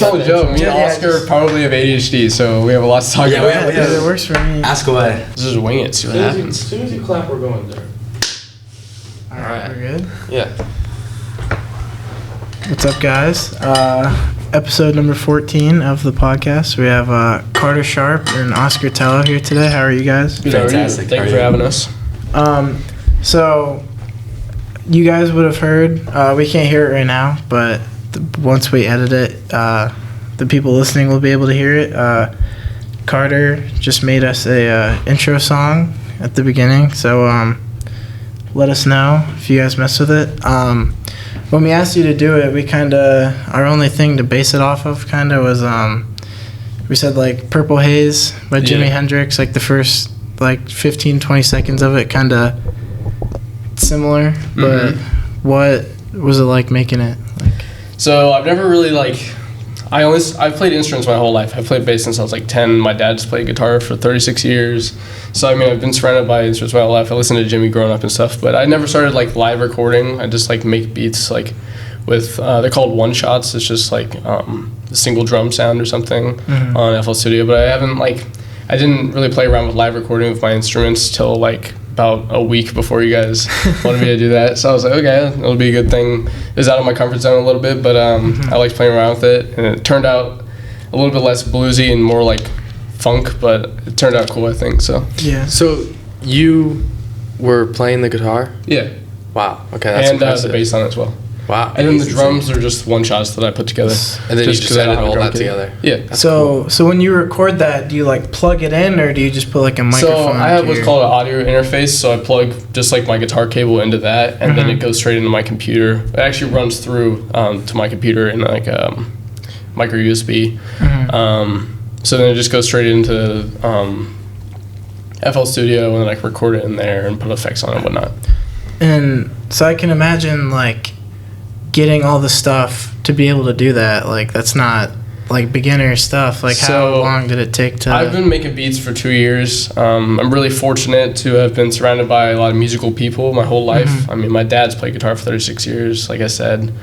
told Joe, me and Oscar probably have ADHD, so we have a lot to talk about. Yeah, it works for me. Ask away. Just wing it, see what happens. As soon as you clap, we're going there. Alright, we're good? Yeah. What's up, guys? Episode number 14 of the podcast. We have Carter Sharp and Oscar Tello here today. How are you guys? Good, Fantastic. Thank you for having us. So, you guys would have heard, we can't hear it right now, but once we edit it, the people listening will be able to hear it. Carter just made us a intro song at the beginning, so let us know if you guys mess with it. When we asked you to do it, we our only thing to base it off of was, we said like Purple Haze by Jimi Hendrix, like the first like 15, 20 seconds of it, similar, but what was it like making it? So I've never really I've played instruments my whole life. I've played bass since I was like 10. My dad's played guitar for 36 years. So I mean, I've been surrounded by instruments my whole life. I listened to Jimmy growing up and stuff, but I never started like live recording. I just like make beats like with they're called one shots. It's just like a single drum sound or something on FL Studio. But I didn't really play around with live recording with my instruments till like about a week before you guys wanted me to do that. So I was like, okay, it'll be a good thing. It was out of my comfort zone a little bit, but I liked playing around with it, and it turned out a little bit less bluesy and more like funk, but it turned out cool, I think. So yeah. So you were playing the guitar? Yeah. Wow. Okay, that's and impressive. the bass on it as well. Wow. And then the drums are just one shots that I put together. And then you just I don't edit have a all drum that kit. together. Yeah. That's So when you record that, do you like plug it in, or do you just put like a microphone? So I have to what's your- called an audio interface, so I plug just like my guitar cable into that, and then it goes straight into my computer. It actually runs through to my computer in like a micro USB. So then it just goes straight into FL Studio, and then I can record it in there and put effects on it and whatnot. And so I can imagine like getting all the stuff to be able to do that. Like that's not like beginner stuff. Like how long did it take to? I've been making beats for 2 years. I'm really fortunate to have been surrounded by a lot of musical people my whole life. I mean, my dad's played guitar for 36 years, like I said.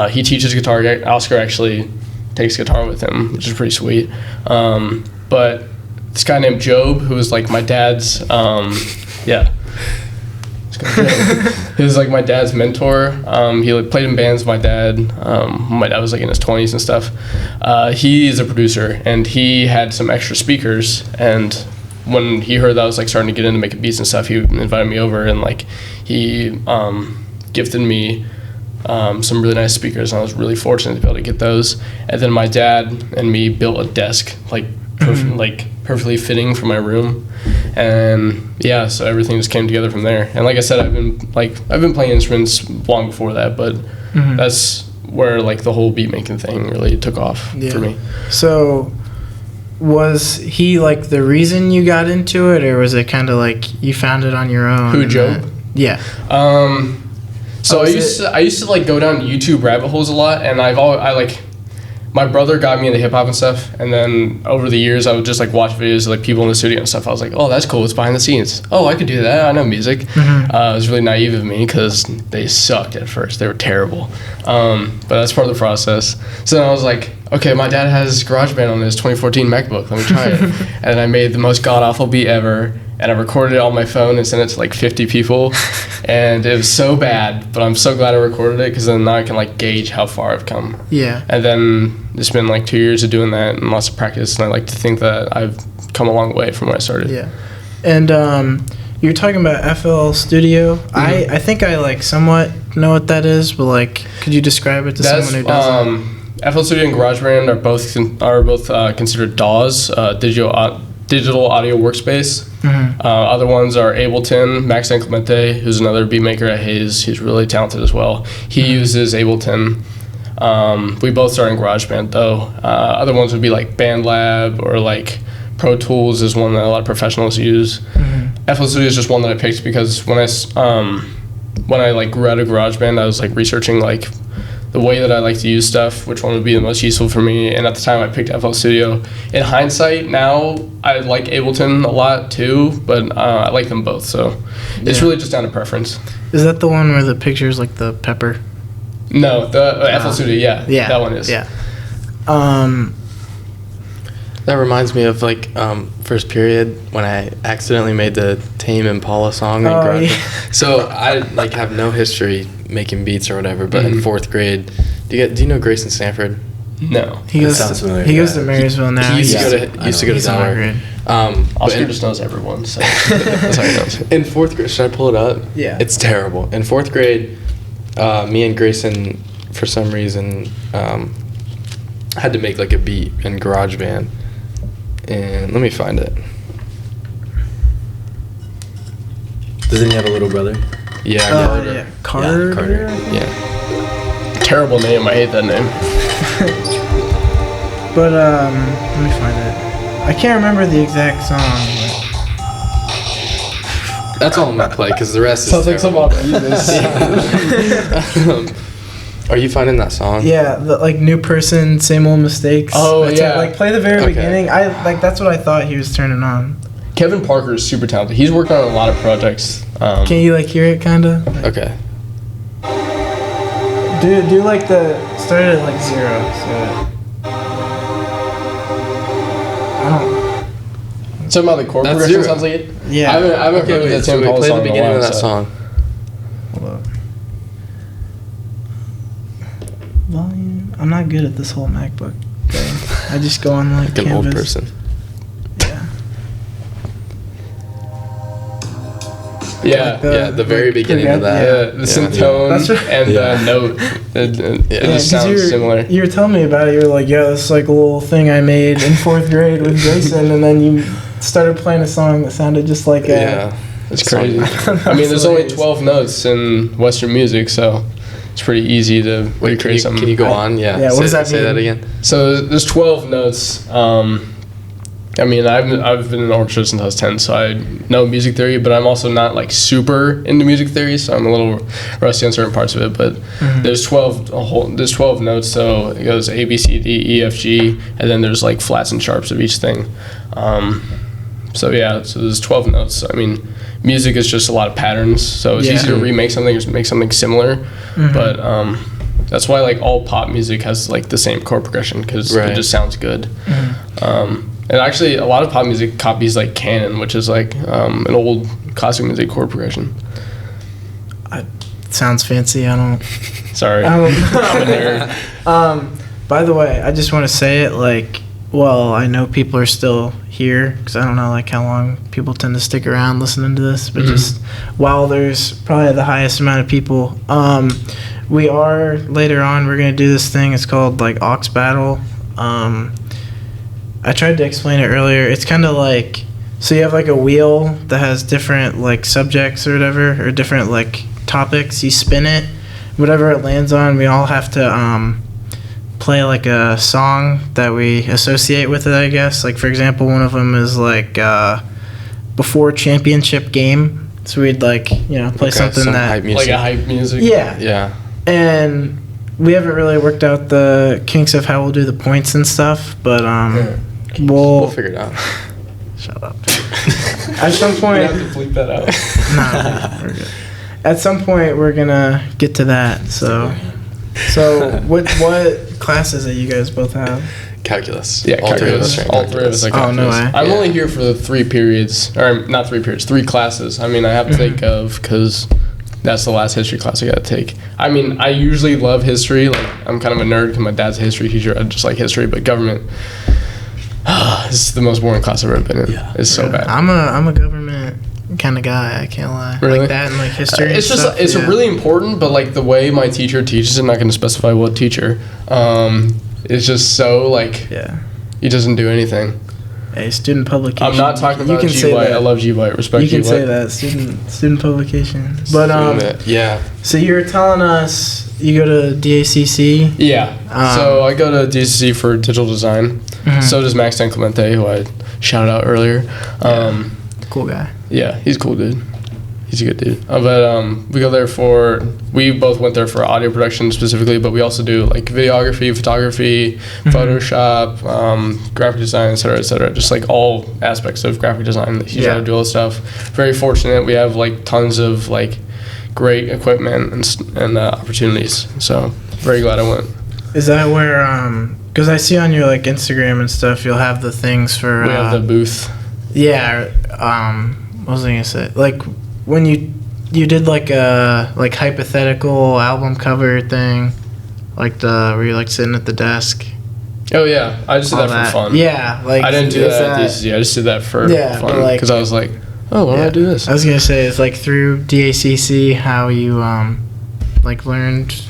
He teaches guitar. Oscar actually takes guitar with him, which is pretty sweet. But this guy named Job, who was like my dad's, he was like my dad's mentor. He like played in bands with my dad. My dad was like in his 20s and stuff. He's a producer, and he had some extra speakers, and when he heard that I was like starting to get into making beats and stuff, he invited me over, and like he gifted me some really nice speakers, and I was really fortunate to be able to get those. And then my dad and me built a desk like perfectly fitting for my room, and yeah, so everything just came together from there. And like I said, I've been playing instruments long before that, but that's where like the whole beat making thing really took off for me. So was he like the reason you got into it, or was it kind of like you found it on your own? Who, Job? Yeah. So I used to like go down YouTube rabbit holes a lot, and my brother got me into hip hop and stuff, and then over the years I would just like watch videos of like people in the studio and stuff. I was like, oh, that's cool. It's behind the scenes. Oh, I could do that. I know music. It was really naive of me because they sucked at first. They were terrible, but that's part of the process. So then I was like, okay, my dad has GarageBand on his 2014 MacBook. Let me try it. And I made the most god awful beat ever. And I recorded it on my phone and sent it to like 50 people, and it was so bad, but I'm so glad I recorded it because then now I can like gauge how far I've come. Yeah. And then it's been like 2 years of doing that and lots of practice, and I like to think that I've come a long way from where I started. Yeah. And you're talking about FL Studio. I think I like somewhat know what that is, but like, could you describe it to someone who doesn't? FL Studio and GarageBand are both considered DAWs, digital audio workspace. Other ones are Ableton. Max Clemente, who's another beat maker at Hayes, he's really talented as well. He uses Ableton. We both started in GarageBand though. Other ones would be like BandLab, or like Pro Tools is one that a lot of professionals use. FL Studio is just one that I picked because when I like grew out of GarageBand, I was like researching like the way that I like to use stuff, which one would be the most useful for me. And at the time I picked FL Studio. In hindsight, now I like Ableton a lot too, but I like them both. So it's really just down to preference. Is that the one where the picture's like the pepper? No, the FL Studio, yeah. That one is. Yeah. That reminds me of like first period when I accidentally made the Tame Impala song. in garage. Yeah. So I like have no history making beats or whatever. But in fourth grade, do you know Grayson Stanford? No. He goes. sounds familiar, He goes yeah. to Marysville now. He used Yeah. to go to He's in my Delaware. grade. But Oscar in- just knows everyone, so that's how he knows. In fourth grade, should I pull it up? Yeah. It's terrible. In fourth grade, me and Grayson, for some reason, had to make like a beat in GarageBand. And let me find it. Doesn't he have a little brother? Yeah, Oh Carter. yeah, Carter. Yeah, Carter. Yeah. Terrible name. I hate that name. But let me find it. I can't remember the exact song. That's all I'm gonna play because the rest Sounds like is some terrible. obvious. Are you finding that song? Yeah, the, like new person, same old mistakes. Oh, That's it. yeah. Like play the very Okay. beginning. I like that's what I thought he was turning on. Kevin Parker is super talented. He's worked on a lot of projects. Can you like hear it kinda? Okay. Do like the start at like 0. So I don't. Something about the chord That's progression 0. sounds like it. Yeah. I haven't played with Okay, the so Tim we Impala play song the in a beginning while, of that so- song. Hold up. Volume. I'm not good at this whole MacBook thing. I just go on like Like an Canvas. old person. Yeah. Yeah. Like Yeah, the very beginning of that. Yeah, the synth tone That's right. and Yeah. the note. It Yeah, just 'cause sounds similar. You were telling me about it. You were like, yeah, this is like a little thing I made in 4th grade with Grayson, and then you started playing a song that sounded just like a. Yeah. It's Song. crazy. I mean, there's only 12 notes in Western music, so it's pretty easy to Wait, recreate something. can you go on? Yeah. Yeah, what say, does that say mean? that again. So there's 12 notes. I mean, I've been in orchestra since I was 10, so I know music theory, but I'm also not like super into music theory, so I'm a little rusty on certain parts of it. But there's 12 notes, so it goes A, B, C, D, E, F, G, and then there's like flats and sharps of each thing. So there's 12 notes. I mean, music is just a lot of patterns, so it's Yeah. easy to remake something or make something similar. But that's why like all pop music has like the same chord progression because Right. it just sounds good. And actually, a lot of pop music copies like canon, which is like an old classic music chord progression. Sounds fancy. I don't. Sorry, I don't I'm a nerd. By the way, I just want to say it like, well, I know people are still here because I don't know like how long people tend to stick around listening to this, but just while there's probably the highest amount of people, we are later on we're gonna do this thing. It's called like Aux Battle. I tried to explain it earlier. It's kind of like so you have like a wheel that has different like subjects or whatever or different like topics. You spin it, whatever it lands on. We all have to play like a song that we associate with it, I guess. Like for example, one of them is like before championship game. So we'd like play Okay, something some that hype music. Like a hype music. yeah. Yeah. And we haven't really worked out the kinks of how we'll do the points and stuff, but We'll figure it out. shut up. At some You point, have to bleep that out. nah, we're good. At some point, we're gonna get to that. So what classes that you guys both have? Calculus. Yeah, All three of us calculus. are in All three of us are Oh, no calculus. way. I'm Yeah. only here for the 3 periods, or not 3 periods, 3 classes. I mean, I have to think of because that's the last history class I got to take. I mean, I usually love history. Like, I'm kind of a nerd because my dad's a history teacher. I just like history, but government. This is the most boring class I've ever been in. Yeah. It's so bad. I'm a government kind of guy. I can't lie. Really? Like that and like history. and It's just stuff, it's yeah. really important, but like the way my teacher teaches, I'm not going to specify what teacher. It's just so like Yeah. he doesn't do anything. Hey, student publication. I'm not talking You about can G say White. that. I love G White. Respect You can G say White. that student publication. But yeah. so you were telling us you go to DACC. Yeah. So I go to DCC for digital design. So does Max Clemente, who I shouted out earlier. Cool guy. Yeah, he's a cool dude. He's a good dude. We go there we both went there for audio production specifically, but we also do like videography, photography, Photoshop, graphic design, et cetera, just like all aspects of graphic design. He's trying to do all this stuff. Very fortunate. We have like tons of like great equipment and opportunities. So very glad I went. Is that where Because I see on your like Instagram and stuff, you'll have the things for. We have the booth. Yeah. What was I gonna say? Like when you did like a like hypothetical album cover thing, like the where you're like sitting at the desk. Oh yeah, I just did all that for fun. Yeah, like I didn't do is that at DCC. I just did that for Yeah, but, fun like- because I was like, oh, why don't I do this? I was gonna say it's like through DACC how you like learned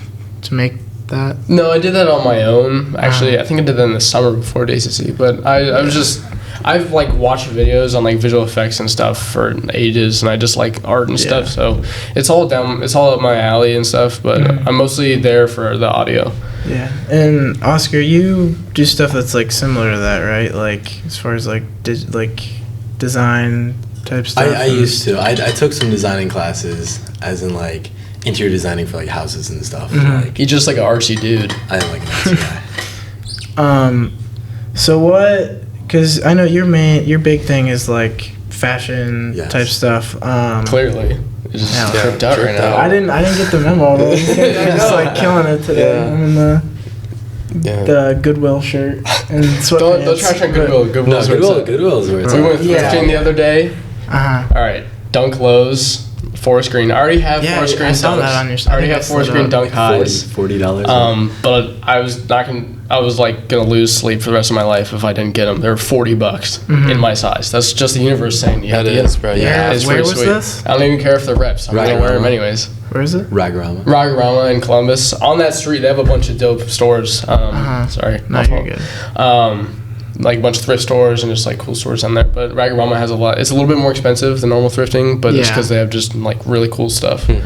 to make that. No, I did that on my own. Actually, I think I did that in the summer before DCC. But I was just, I've like watched videos on like visual effects and stuff for ages, and I just like art and stuff. So it's all up my alley and stuff. But I'm mostly there for the audio. Yeah, and Oscar, you do stuff that's like similar to that, right? Like as far as like design type stuff. I used to. I took some designing classes, as in like interior designing for like houses and stuff. Like He's just like an artsy dude. I am like an artsy guy. So what? Because I know your big thing is like fashion Yes. type stuff. Clearly, it's just Yeah, tripped out right now. I didn't get the memo. Though. I'm just like killing it today. Yeah. I'm in Yeah. the Goodwill shirt and sweatpants. Don't trash on Goodwill. No, Goodwill's where it's at. Goodwill's where it's We at. went thrifting the other day. Uh-huh. All right, Dunk lows, forest green. I already have Yeah, forest I green saw dunks. that on your- I already I have think I forest slid green up. dunk highs. $40. But I was not gonna. I was like gonna lose sleep for the rest of my life if I didn't get them. They were $40 in my size. That's just the universe saying you have That to get is, them. bro. Yeah. Yeah. It's Where pretty was sweet. this? I don't even care if they're reps. I'm Right, gonna wear them right. anyways. Where is it? Ragorama. Ragarama in Columbus. On that street, they have a bunch of dope stores. Sorry, No, my you're fault. good. Like a bunch of thrift stores and just like cool stores on there. But Ragarama has a lot. It's a little bit more expensive than normal thrifting, but it's Yeah. because they have just like really cool stuff. Yeah.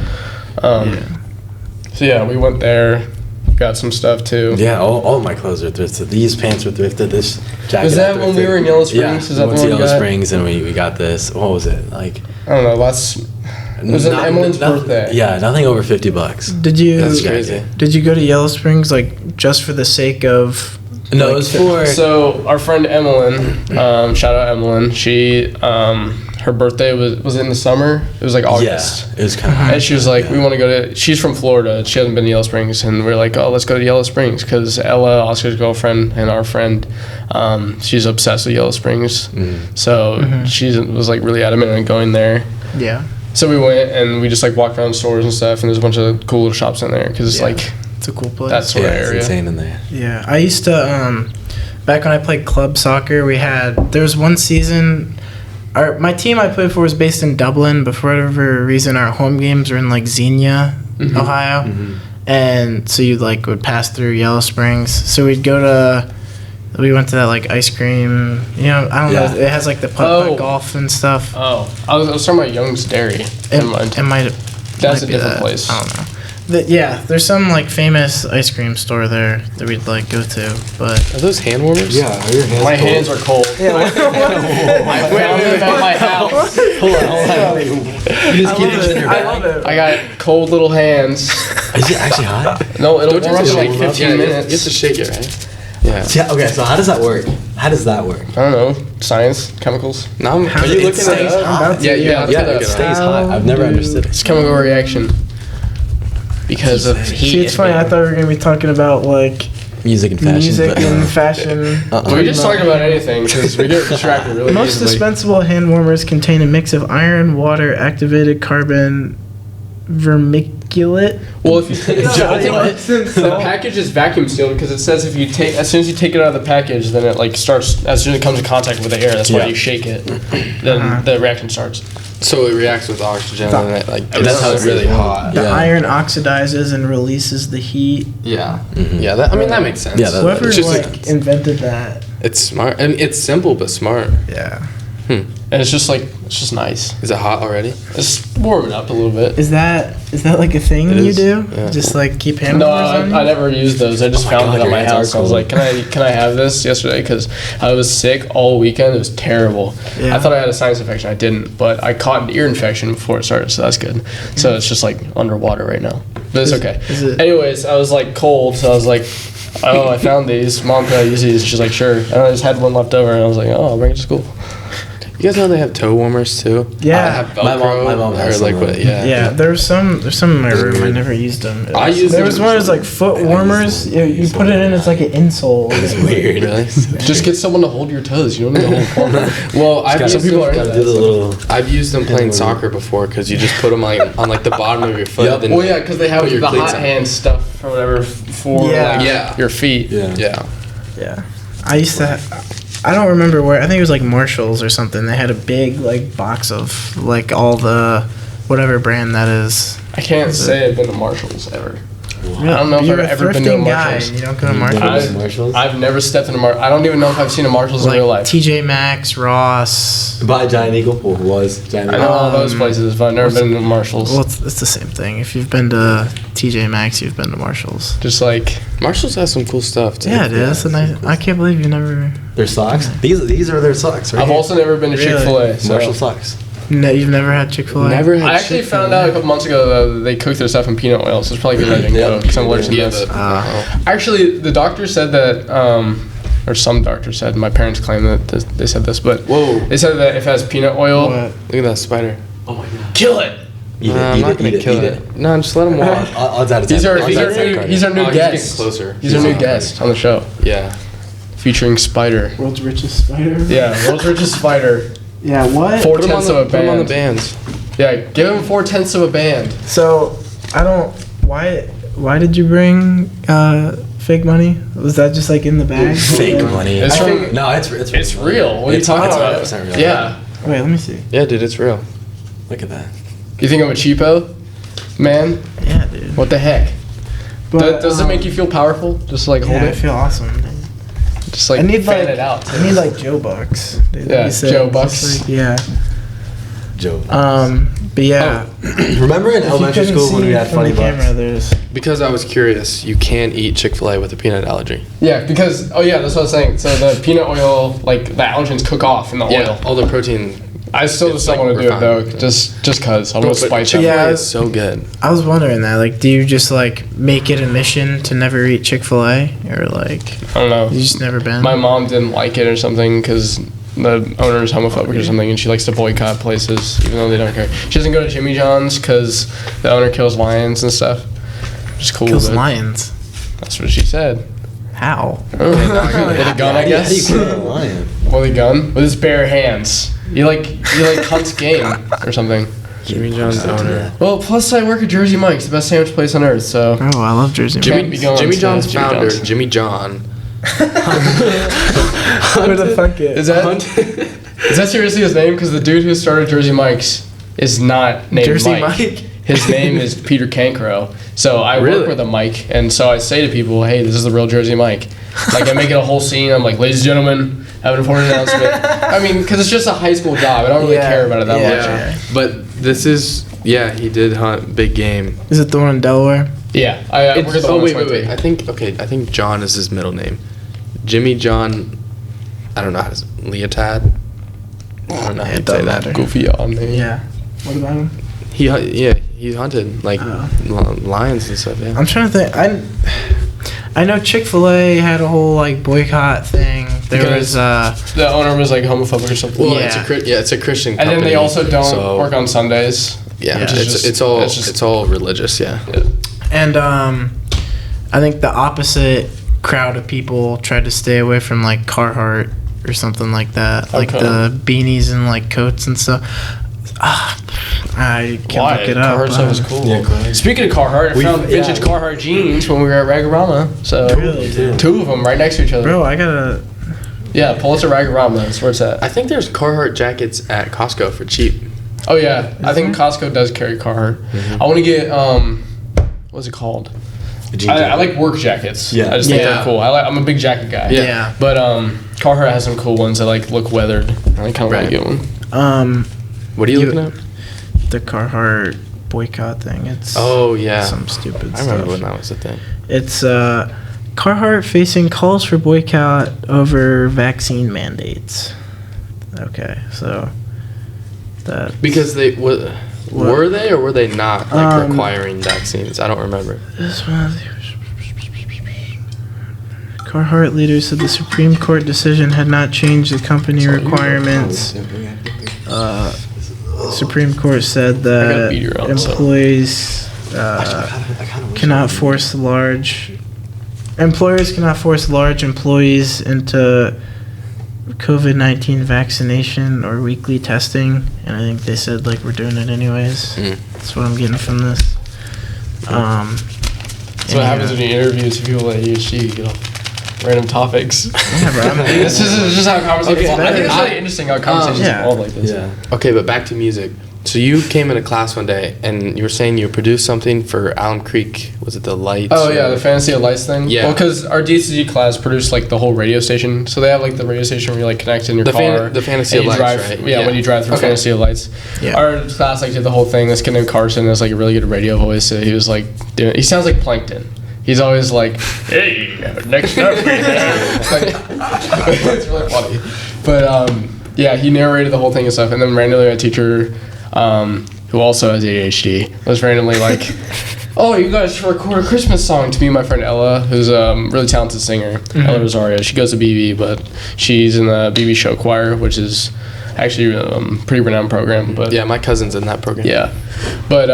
So yeah, we went there, got some stuff too. Yeah, all of my clothes are thrifted. These pants were thrifted. This jacket. Was that I when we thrifted. were in Yellow Springs? Yeah, Is we that went the to one you Yellow got? Springs and we got this. What was it like? I don't know. It was an Emily's birthday. Yeah, nothing over $50. Did you? That's crazy. Did you go to Yellow Springs like just for the sake of? No, like, it was for. So our friend Emmeline, shout out Emmeline. She, her birthday was in the summer. It was like August. Yeah, it was kind of. And she was like, we want to go to. She's from Florida. She hasn't been to Yellow Springs, and we're like, oh, let's go to Yellow Springs because Ella, Oscar's girlfriend, and our friend, she's obsessed with Yellow Springs. So she was like really adamant on going there. Yeah. So we went and we just like walked around stores and stuff, and there's a bunch of cool little shops in there because it's Yeah. like It's a cool place. that sort of Yeah, it's area. insane in there. Yeah, I used to back when I played club soccer. There was one season. My team I played for was based in Dublin, but for whatever reason, our home games were in like Xenia, Ohio, and so you like would pass through Yellow Springs. So we went to that like ice cream. I don't Yeah. know. It has like the putt golf and stuff. Oh, I was talking about Young's Dairy. Never mind. It might. That's a be different that. place. I don't know. Yeah, there's some like famous ice cream store there that we'd like go to, but Are those hand warmers? Yeah, are your hands My cold? hands are cold. I found them at my house. Hold on. You just keep it in your I bag. love it. I got cold little hands. Is it actually hot? No, it'll Don't you warm up have in to like shake it? 15 Yeah, minutes. You have to shake it, right? Yeah. Yeah. Okay. So how does that work? How does that work? I don't know. Science, chemicals. Now, How are does you it looking stays at I'm about to, Yeah, yeah. let's Yeah, look it it up. stays hot. I've never understood It's it. chemical reaction. Because of heat. See, it's funny. I thought we were gonna be talking about like Music and fashion. music but, and fashion. We just talking about anything because we get distracted really Most easily. dispensable hand warmers contain a mix of iron, water, activated carbon, vermiculate. Well, if you take it out, I think What? the package is vacuum sealed because it says if you take as soon as you take it out of the package, then it like starts as soon as it comes in contact with the air. That's why Yeah. you shake it. Then the reaction starts. So it reacts with oxygen and it like That's how it's really hot. The Yeah. iron oxidizes and releases the heat. Yeah. Yeah, that that makes sense. Yeah, that- Whoever it's just like invented that. it's smart. I mean, it's simple but smart. Yeah. And it's just nice. Is it hot already? It's warming up a little bit. Is that like a thing It you is, do? yeah. Just like keep hand No, warmers on you? I never used those. I just Oh my found God, it at your my hands are house. I was cold. like, can I have this yesterday? Because I was sick all weekend. It was terrible. Yeah. I thought I had a sinus infection. I didn't, but I caught an ear infection before it started, so that's good. So it's just like underwater right now, but it's okay. is it- Anyways, I was like cold, so I was like, oh, I found these. Mom, can I use these? She's like, sure. And I just had one left over, and I was like, oh, I'll bring it to school. You guys know they have toe warmers too? Yeah. I have Velcro. My mom has or like some what? of them. Yeah. Yeah, there's some in my room. I never used them. I used There them. was one that was like foot warmers. You put it in, it's like an insole. It's weird. Really? Just get someone to hold your toes. You don't need to hold corner. Well, I've Some used people them, are into Gotta do the that. little. I've used them playing soccer before because you just put them on like the bottom of your foot. Yep. Then Well, yeah, because they have put your the cleats hot on. hand stuff or whatever for Yeah. like, Yeah. your feet. Yeah. Yeah. Yeah, I used to. I don't remember where. I think it was like Marshalls or something. They had a big like box of like all the whatever brand that is. I can't say I've been to Marshalls ever. Yeah, I don't know if you're I've a ever been to a thrifting guy. Marshalls. You don't go to You've never Marshalls. been to Marshalls? I've never stepped in a Marshalls. I don't even know if I've seen a Marshalls in Like real life. TJ Maxx, Ross. By Giant Eagle, or was Giant I Eagle? know all those places, but I've never been to Marshalls. Well, it's the same thing. If you've been to TJ Maxx, you've been to Marshalls. Just like Marshalls has some cool stuff too. Yeah, it is. That's a nice. I can't believe you never. Their socks? These are their socks, right? I've also never been to Really? Chick-fil-A. So. Marshall socks. No, you've never had Chick-fil-A. Never had I actually found out a couple months ago that they cook their stuff in peanut oil, so it's probably good I didn't go because I'm allergic to Yeah, this. but Actually, the doctor said that, or some doctor said, my parents claim that they said this, but whoa! they said that if it has peanut oil, What? Look at that spider. Oh my god. kill it. Eat it, I'm eat not it, gonna eat it, kill eat it. No, just let him walk. Odds out of 10. These are Odds these out are of 10, new, Carter. these are new Oh, he's getting guests. closer. These are new guests on the show, Yeah. featuring Spider. World's richest spider. Yeah, world's richest spider. Yeah. What? Four Put him on tenths the, of a put him on the band. bands. Yeah, give him 4/10 of a band. So I don't. Why did you bring fake money? Was that just like in the bag? Fake money. It's I from- think- no, it's It's real. What are you It's talking about? 100% real. Yeah. Wait, let me see. Yeah, dude, it's real. Look at that. You think I'm a cheapo, man? Yeah, dude. What the heck? But, Does it make you feel powerful? Just like hold Yeah, I it, feel awesome. Dude. just like I need fan like it out. I need like Joe Bucks. Dude, Yeah, you said, Joe just Bucks. like- yeah. Joe. But yeah. Remember in If you elementary couldn't school when see we had from funny the camera, bucks? there's Because I was curious, you can't eat Chick-fil-A with a peanut allergy. Yeah, because that's what I was saying. So the peanut oil, like the allergens cook off in the oil. all the protein. I still It's just don't like want to do it though, refined. just cause I'm Bro, gonna but spice Chick-fil-A up. Yeah. is so good. I was wondering that. Like, do you just like make it a mission to never eat Chick-fil-A, or like I don't know. you just never been? My mom didn't like it or something because the owner is homophobic or something, and she likes to boycott places even though they don't care. She doesn't go to Jimmy John's because the owner kills lions and stuff. Which is cool. kills but lions. That's what she said. How? With a gun, I How do you guess. kill a lion? With a gun, with his bare hands. You like hunts game or something. Jimmy John's owner. Well, plus I work at Jersey Mike's, the best sandwich place on earth. So Oh, I love Jersey Jimmy- Mike's. be going Jimmy to John's Jimmy founder, John's. Jimmy John. Who the fuck is that seriously his name? Because the dude who started Jersey Mike's is not named Jersey Mike. Mike? His name is Peter Cancro. So I Really? work with a Mike, and so I say to people, "Hey, this is the real Jersey Mike." Like I make it a whole scene. I'm like, "Ladies and gentlemen, have an important announcement." I mean, because it's just a high school job. I don't really Yeah, care about it that much. yeah. But this is, he did hunt big game. Is it the one in Delaware? Yeah, I work at the Oh, one wait. in I think John is his middle name. Jimmy John, I don't know how to say, Leotad? I don't know how to say doesn't that. matter. Goofy on name. Yeah. What about him? He hunted like lions and stuff. Yeah. I'm trying to think. I know Chick-fil-A had a whole like boycott thing. There Because was the owner was like homophobic or something. Well, Yeah. it's a Christian And company. then they also don't so- work on Sundays. Yeah, which is it's just- all religious. Yeah. and I think the opposite crowd of people tried to stay away from like Carhartt or something like that, like Okay. the beanies and like coats and stuff. I can't Why? look it up. Carhartt stuff is cool. Yeah, Carhartt. Speaking of Carhartt, I found vintage Carhartt jeans when we were at Ragorama. So Really? two of them right next to each other. Bro, I gotta. Yeah, pull it to Ragorama. That's where it's at. I think there's Carhartt jackets at Costco for cheap. Oh yeah, I think Costco does carry Carhartt. I want to get what's it called? A jean I jacket. like work jackets. Yeah. I just think Yeah. they're cool. I'm a big jacket guy. Yeah. But Carhartt has some cool ones that like look weathered. I kind of want Right. to get one. What are you You- looking at? The Carhartt boycott thing. It's Oh yeah, some stupid I stuff. remember when that was a thing. It's Carhartt facing calls for boycott over vaccine mandates. Okay, so that Because they were they or were they not like requiring vaccines? I don't remember. this one. Carhartt leader said the Supreme Court decision had not changed the company requirements. Supreme Court said that employees cannot force large employees into COVID-19 vaccination or weekly testing, and I think they said like we're doing it anyways. That's what I'm getting from this. So what happens when you interview two people at USG? You get off random topics. Yeah, bro. This is just how conversations. Okay, I think it's really interesting how conversations evolve like this. Yeah. Okay, but back to music. So you came into class one day and you were saying you produced something for Alum Creek. Was it the lights? Oh yeah, the Fantasy of Lights thing. Yeah. Well, because our DCG class produced like the whole radio station, so they have like the radio station where you like connect in your car. The Fantasy and of you Lights, drive, right? Yeah, when you drive through Fantasy of Lights. Yeah. Our class like did the whole thing. This kid named Carson has like a really good radio voice. So he was like doing. He sounds like Plankton. He's always like, "Hey, next up we have." It's like, it's really funny. But yeah, he narrated the whole thing and stuff, and then randomly a teacher. Who also has ADHD, was randomly like, "Oh, you guys should record a Christmas song." To me and my friend Ella, who's a really talented singer, Ella Rosario. She goes to BB, but she's in the BB show choir, which is actually a pretty renowned program. But Yeah, my cousin's in that program. yeah, but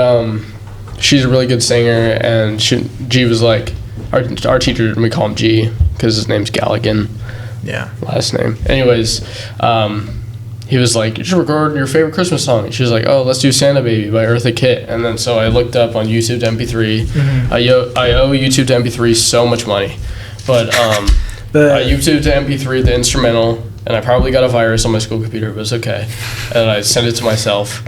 she's a really good singer, and G was like, our teacher, we call him G because his name's Galligan, last name. Anyways, he was like, "You should record your favorite Christmas song." And she was like, "Oh, let's do Santa Baby by Eartha Kitt." And then so I looked up on YouTube to MP3. I owe YouTube to MP3 so much money. But I YouTube to MP3 the instrumental, and I probably got a virus on my school computer, but it's okay. And I sent it to myself.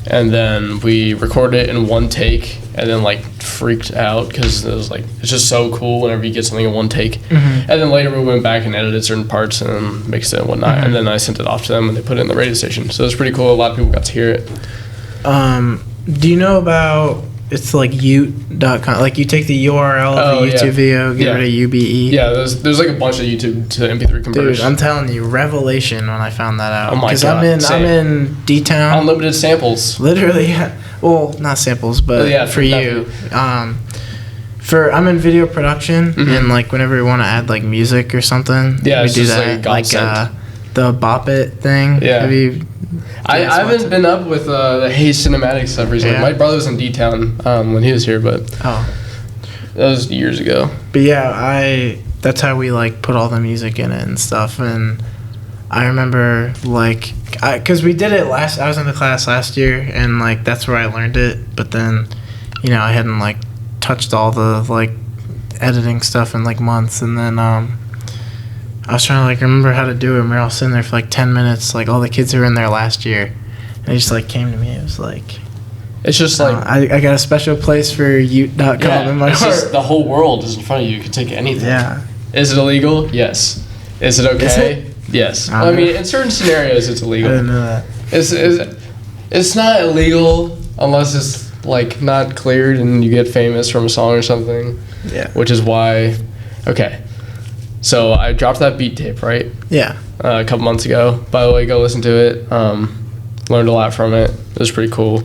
And then we recorded it in one take, and then like freaked out because it was like, it's just so cool whenever you get something in one take. And then later we went back and edited certain parts and mixed it and whatnot, and then I sent it off to them and they put it in the radio station. So it was pretty cool. A lot of people got to hear it. Do you know about, it's like ute.com, like you take the URL of the YouTube video, get rid of UBE? Yeah, there's like a bunch of YouTube to MP3 converters. Dude, I'm telling you, revelation when I found that out. Oh my Because God, I'm in D-Town. Unlimited samples. Literally, well, not samples, but for you. I'm in video production, and like whenever we want to add like music or something, we it's do just that. like The Bop It thing. Yeah. Have you? I haven't been up with the Hey Cinematic stuff recently. Yeah. My brother was in D-Town when he was here, but that was years ago. But yeah, that's how we like put all the music in it and stuff. And I remember like, cause we did it I was in the class last year, and like that's where I learned it. But then, I hadn't like touched all the like editing stuff in like months, and then I was trying to like remember how to do it, and we were all sitting there for like 10 minutes, like all the kids who were in there last year, and it just like came to me. It was like, it's just like I got a special place for ute.com in my it's heart. just the whole world is in front of you. You can take anything. Yeah. Is it illegal? Yes. Is it okay? Yes. I mean, in certain scenarios, it's I illegal. didn't know that. It's not illegal unless it's like not cleared and you get famous from a song or something. Yeah. Which is why, okay. So I dropped that beat tape, right? Yeah. A couple months ago. By the way, go listen to it. Learned a lot from it. It was pretty cool.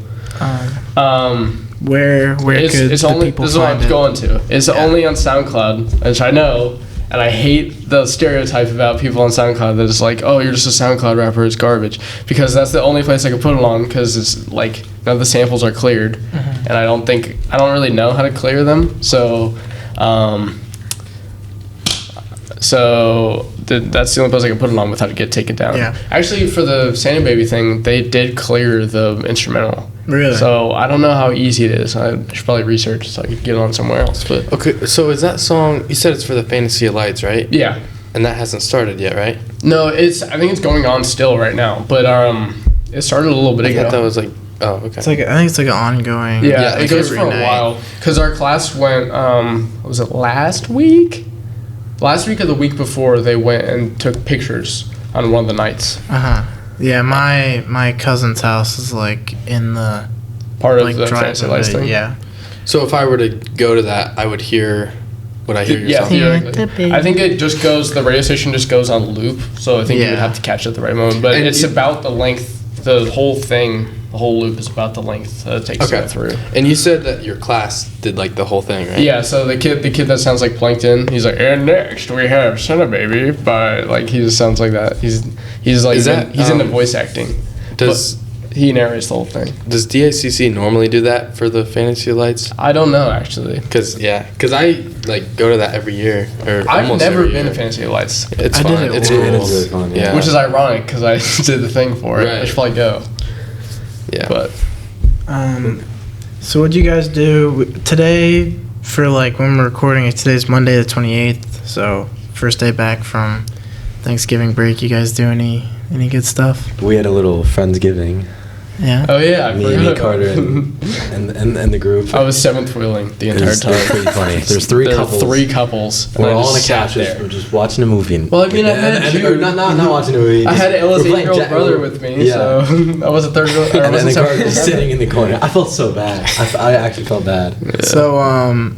Where it's could it's the only people this is what find I'm it? going to. It's only on SoundCloud, which I know, and I hate the stereotype about people on SoundCloud that is like, oh, you're just a SoundCloud rapper, it's garbage, because that's the only place I can put it on, because it's like none of the samples are cleared, and I don't really know how to clear them, so that's the only place I can put it on without it get taken down. Yeah. Actually, for the Santa Baby thing, they did clear the instrumental. Really? So I don't know how easy it is. I should probably research so I could get it on somewhere else. But Okay, so is that song, you said it's for the Fantasy of Lights, right? yeah, And that hasn't started yet, right? no, I think it's going on still right now. But it started a little bit I ago. thought that was like, oh, okay. It's like, I think it's like an ongoing. Yeah, Yeah, it like goes every for a night. while. Because our class went, was it last week? Last week or the week before, they went and took pictures on one of the nights. Yeah, my cousin's house is like in the Part like of the drive Fantasy of Lights it, thing. Yeah. So if I were to go to that, I would hear your Yeah, song? theoretically. I think it just goes, the radio station just goes on loop. So I think you would Yeah. have to catch it at the right moment. But And it's you- about the length, the whole thing, The whole loop is about the length that it takes to go through. And you said that your class did like the whole thing, right? Yeah, so the kid that sounds like Plankton, he's like, and next we have Cinebaby, but like he just sounds like that. He's like he's into voice acting. Does he narrates the whole thing? Does DACC normally do that for the Fantasy Lights? I don't know actually. Cause I like go to that every year or I've almost never every been year. to Fantasy Lights, It's I fun. did it It's once. cool. It's really fun, yeah. which is ironic because I did the thing for it. Right. I should probably go, Yeah. but So what'd you guys do today for like when we're recording it? Today's Monday the 28th. So first day back from Thanksgiving break. You guys do any good stuff? We had a little Friendsgiving. Yeah. oh yeah, I Me, forgot Carter, about and the group. I was seventh wheeling the It entire was time. pretty funny. There's three There were couples. three couples. and We're I all on the just sat couch. there. We're just watching a movie. Well, I mean, I had you. or not watching a movie. I just- had Ella's we're playing 8-year-old brother with me, Yeah. so I was a third. Or And then wasn't the Carter seventh. was sitting in the corner. I felt so bad. I actually felt bad. So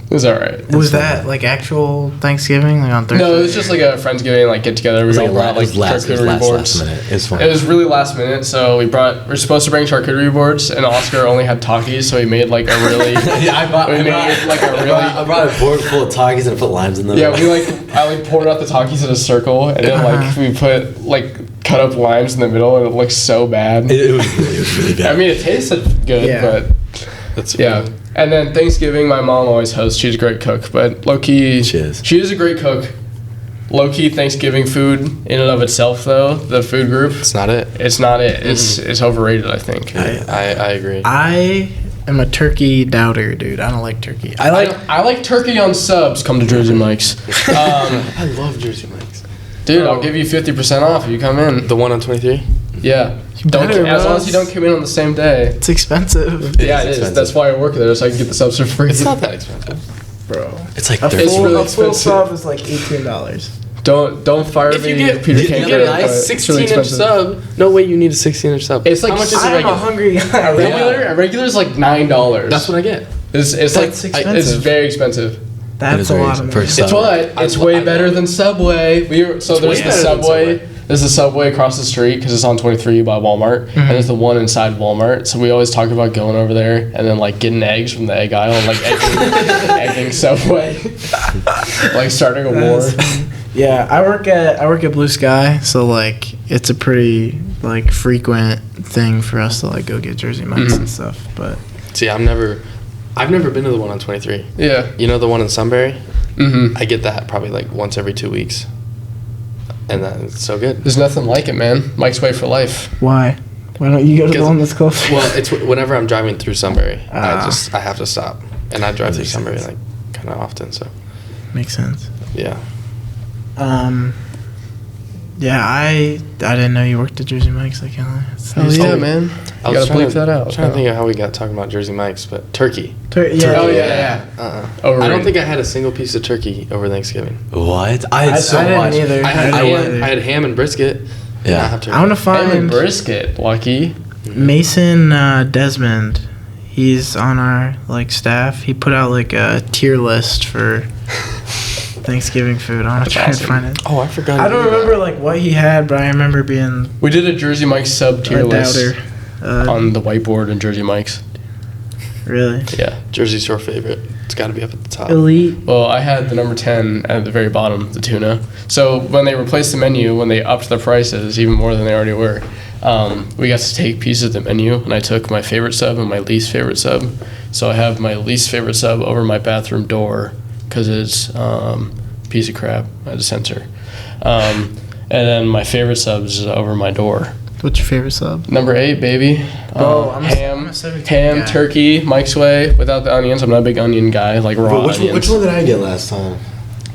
It was alright. was that like actual Thanksgiving like on Thursday? No, it was just like a Friendsgiving like get together. It We was all like brought like charcuterie boards. minute. It was fun. It was really last minute, so we're supposed to bring charcuterie boards, and Oscar only had Takis, so he made like a really I brought a board full of Takis and I put limes in them. yeah. I poured out the Takis in a circle, and then like we put like cut up limes in the middle, and it looked so bad. It was really bad. I mean, it tasted good, Yeah. but That's yeah. cool. And then Thanksgiving, my mom always hosts. She's a great cook, but low key, She is. She is a great cook. Low key Thanksgiving food in and of itself, though, the food group, It's not it. it's not it. It's overrated, I think. I agree. I am a turkey doubter, dude. I don't like turkey. I like turkey on subs. Come to Jersey Mike's. I love Jersey Mike's. Dude, I'll give you 50% off if you come in. The one on 23. Yeah. Don't better, as long Russ. as you don't come in on the same day. It's expensive, Yeah, it is. expensive. That's why I work there, so I can get the subs for free. It's not that expensive. bro. It's like A It's full, really a full expensive. sub is like $18. Don't fire If me, you get Peter you King. get a but nice it's really 16-inch expensive. sub. No way you need a 16-inch sub. It's like how much is a I'm a regular? hungry guy. A regular is like $9. That's what I get. It's That's like it's expensive. very expensive. That's is a very lot of expensive. money. For It's Sub. what? It's way better than Subway. There's way the better than Subway. Subway. There's the Subway across the street because it's on 23 by Walmart, and there's the one inside Walmart. So we always talk about going over there and then like getting eggs from the egg aisle and like egging Subway, like starting a war. Yeah, I work at Blue Sky, so like it's a pretty like frequent thing for us to like go get Jersey Mike's and stuff. But See, I've never been to the one on 23. Yeah. You know the one in Sunbury? Mm-hmm. I get that probably like once every 2 weeks. And it's so good. There's nothing like it, man. Mike's Way for life. why? Why don't you go to the Because- one that's closer? Well, it's whenever I'm driving through Sunbury, Ah. I have to stop. And I drive through Makes Sunbury sense. like kind of often, so Makes sense. yeah. Yeah, I didn't know you worked at Jersey Mike's. I can't lie. It's Oh nice. yeah, man. I You was gotta trying bleep that out. I'm trying to think of how we got talking about Jersey Mike's, but turkey. Yeah, Oh yeah. I Overrated. don't think I had a single piece of turkey over Thanksgiving. What? I had so I didn't much. either. I had, I ham, didn't I had ham and brisket. Yeah. Not have turkey. I want to Ham and find brisket, lucky. Mason Desmond. He's on our like staff. He put out like a tier list for Thanksgiving food. I want to That's try awesome. to find it. Oh, I forgot. I don't remember like what he had, but I remember being We did a Jersey Mike's sub tier a list doubter. on the whiteboard in Jersey Mike's. Really? Yeah. Jersey's your favorite. It's got to be up at the top. Elite. Well, I had the number 10 at the very bottom, the tuna. So when they replaced the menu, when they upped the prices even more than they already were, we got to take pieces of the menu, and I took my favorite sub and my least favorite sub. So I have my least favorite sub over my bathroom door because it's piece of crap. I had to censor. And then my favorite subs is over my door. What's your favorite sub? Number 8, baby. Oh, I'm a ham, 17 ham, guy. turkey, Mike's Way without the onions. I'm not a big onion guy, like raw Which onions. one did I get last time?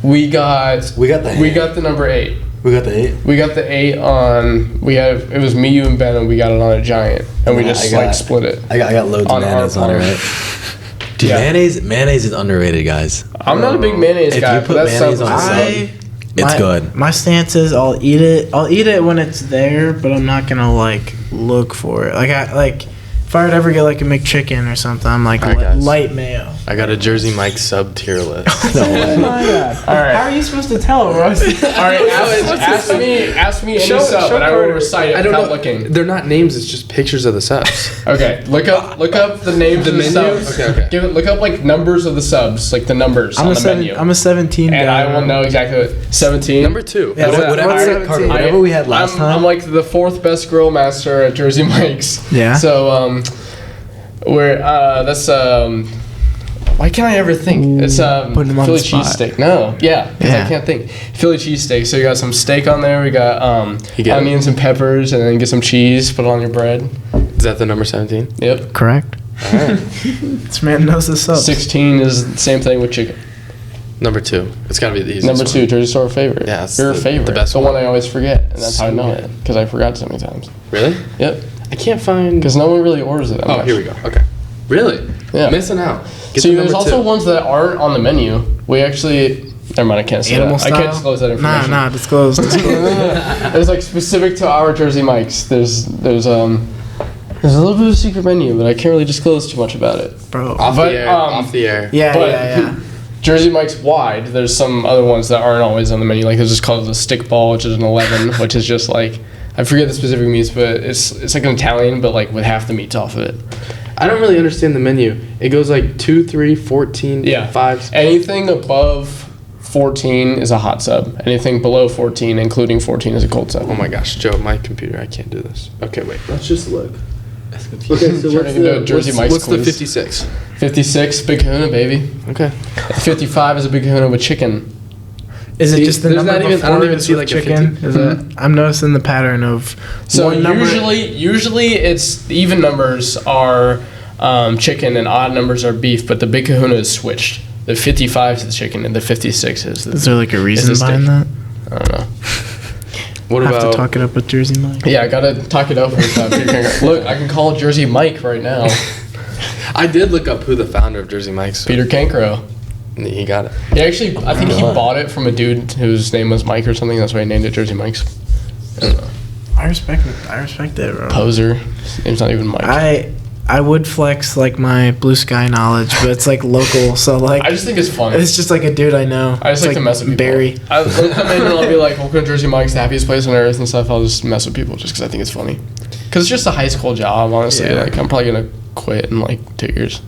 We got We got the we ham. got the number 8. We got the 8. We got the 8 on. It was me, you, and Ben, and we got it on a giant, and we Yeah, just I got- like split it. I got loads of On our mayonnaise on it, part. right? Dude, Yeah. mayonnaise is underrated, guys. I'm not a big mayonnaise If guy, you but put that's mayonnaise on a something. sub, it's good. My stance is I'll eat it. I'll eat it when it's there, but I'm not gonna like look for it. Like if if I would ever get like a McChicken or something, I'm like Alright, guys. light mayo. I got a Jersey Mike sub tier list. Oh my god! All right. How are you supposed to tell, Ross? All right, ask me any sub, and I will recite it without looking. They're not names. It's just pictures of the subs. Okay, look up the names of the menu? subs. Okay. Look up like numbers of the subs, like the numbers on the menu. I'm a 17 guy. and I will know exactly what 17. Number 2. Yeah, Whatever we had last time. I'm like the 4th best grill master at Jersey Mike's. Yeah. So that's why can't I ever think? It's Putting them on Philly the spot. cheesesteak. No, yeah, 'cause I can't think. Philly cheesesteak. So you got some steak on there. We got onions and peppers, and then get some cheese. Put it on your bread. Is that the number 17? Yep. Correct. All right. This man knows the sub. 16 is the same thing with chicken. Number 2. It's got to be the easiest Number 2, one. Jersey Store favorite. Yeah, it's your the favorite. best the one. one I always forget, and that's how I So know good. it because I forgot so many times. Really? Yep. I can't find... Because no one really orders it that Oh, much. here we go. Okay. Really? Yeah. Missing out. Get See, the there's number also 2. ones that aren't on the menu. We actually, never mind, I can't say Animal that. style. I can't disclose that information. Nah, disclose. There's like specific to our Jersey Mike's. There's a little bit of a secret menu, but I can't really disclose too much about it. Bro. Off But, the air. um, Off the air. Yeah, But yeah. Jersey Mike's wide. There's some other ones that aren't always on the menu. Like there's just called the stick ball, which is an 11, which is just like I forget the specific meats, but it's like an Italian, but like with half the meats off of it. I don't really understand the menu. It goes like 2, 3, 14, Yeah. 5. Anything above 14 is a hot sub. Anything below 14, including 14, is a cold sub. Oh my gosh, Joe, my computer, I can't do this. Okay, wait. Let's just look. Okay, so Turning into a Jersey Mike's what's the quiz. 56? 56, Big Kahuna, baby. Okay. 55 is a Big Kahuna with chicken. Is it See, just the there's number not even- I don't before even is see with like a chicken? 50. Is it? I'm noticing the pattern of So one number. usually it's even numbers are chicken and odd numbers are beef, but the Big Kahuna is switched. The 55 is the chicken and the 56 is the. Is there like a reason Is it behind steak? that? I don't know. What I have about to talk it up with Jersey Mike. Yeah, I gotta talk it up with Peter Cankro. Look, I can call Jersey Mike right now. I did look up who the founder of Jersey Mike's. Peter Cankro. He got it. He actually, I think he bought it from a dude whose name was Mike or something. That's why he named it Jersey Mike's. I don't know. I respect it, bro. Poser. His name's not even Mike. I would flex like my blue sky knowledge, but it's like local, so like I just think it's funny. it's just like a dude I know. I just It's like to mess with people. Barry. I'll come in and I'll be like, welcome to Jersey Mike's, the happiest place on earth and stuff. I'll just mess with people just because I think it's funny. Because it's just a high school job, honestly. Yeah. Like, I'm probably going to quit in like 2 years.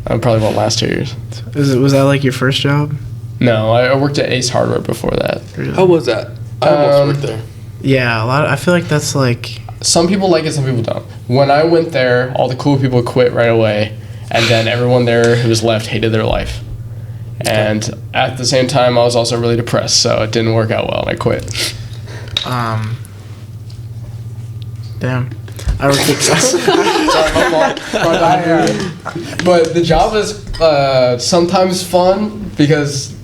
I probably won't last 2 years. Was that like your first job? No, I worked at Ace Hardware before that. Really? How was that? I almost worked there. Yeah, I feel like that's like Some people like it, some people don't. When I went there, all the cool people quit right away, and then everyone there who was left hated their life. And at the same time, I was also really depressed, so it didn't work out well, and I quit. damn. I worked at Sorry, my fault. But the job is sometimes fun because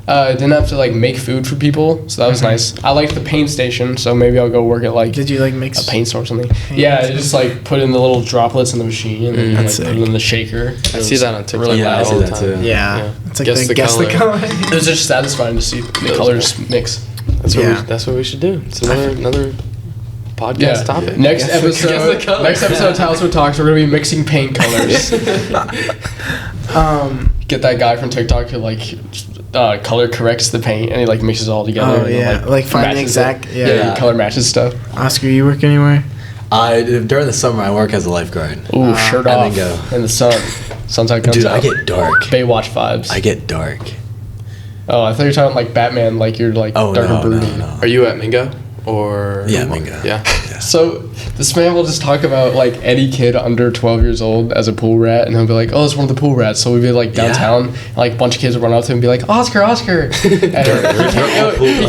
I didn't have to like make food for people, so that was nice. I liked the paint station, so maybe I'll go work at like Did you like mix a paint store or something. Yeah, you just like put in the little droplets in the machine and then you, like That's put sick. it in the shaker. I see that on TikTok. Really Yeah, I loud see all the that time. too. Yeah. It's like Guess the guess the color. color. It was just satisfying to see the colors mix. That's what Yeah. that's what we should do. It's another podcast Yeah. topic. Next Guess the color. episode of Talisman Talks, we're gonna be mixing paint colors. Get that guy from TikTok who like color corrects the paint and he like mixes it all together. Oh, and, yeah. Like, find the matches exact- it. yeah. Color matches stuff. Oscar, you work anywhere? During the summer, I work as a lifeguard. Ooh, shirt I off mean, go. in the sun. Sunset comes Dude, out. I get dark. Baywatch vibes. I get dark. Oh, I thought you were talking like Batman, like you're like Oh, dark and no, broody. no. Are you at Mingo or Yeah, Mingo. Yeah. So this man will just talk about like any kid under 12 years old as a pool rat, and he'll be like, "Oh, it's one of the pool rats." So we'd be like downtown, and like a bunch of kids would run up to him and be like, "Oscar, Oscar!" And he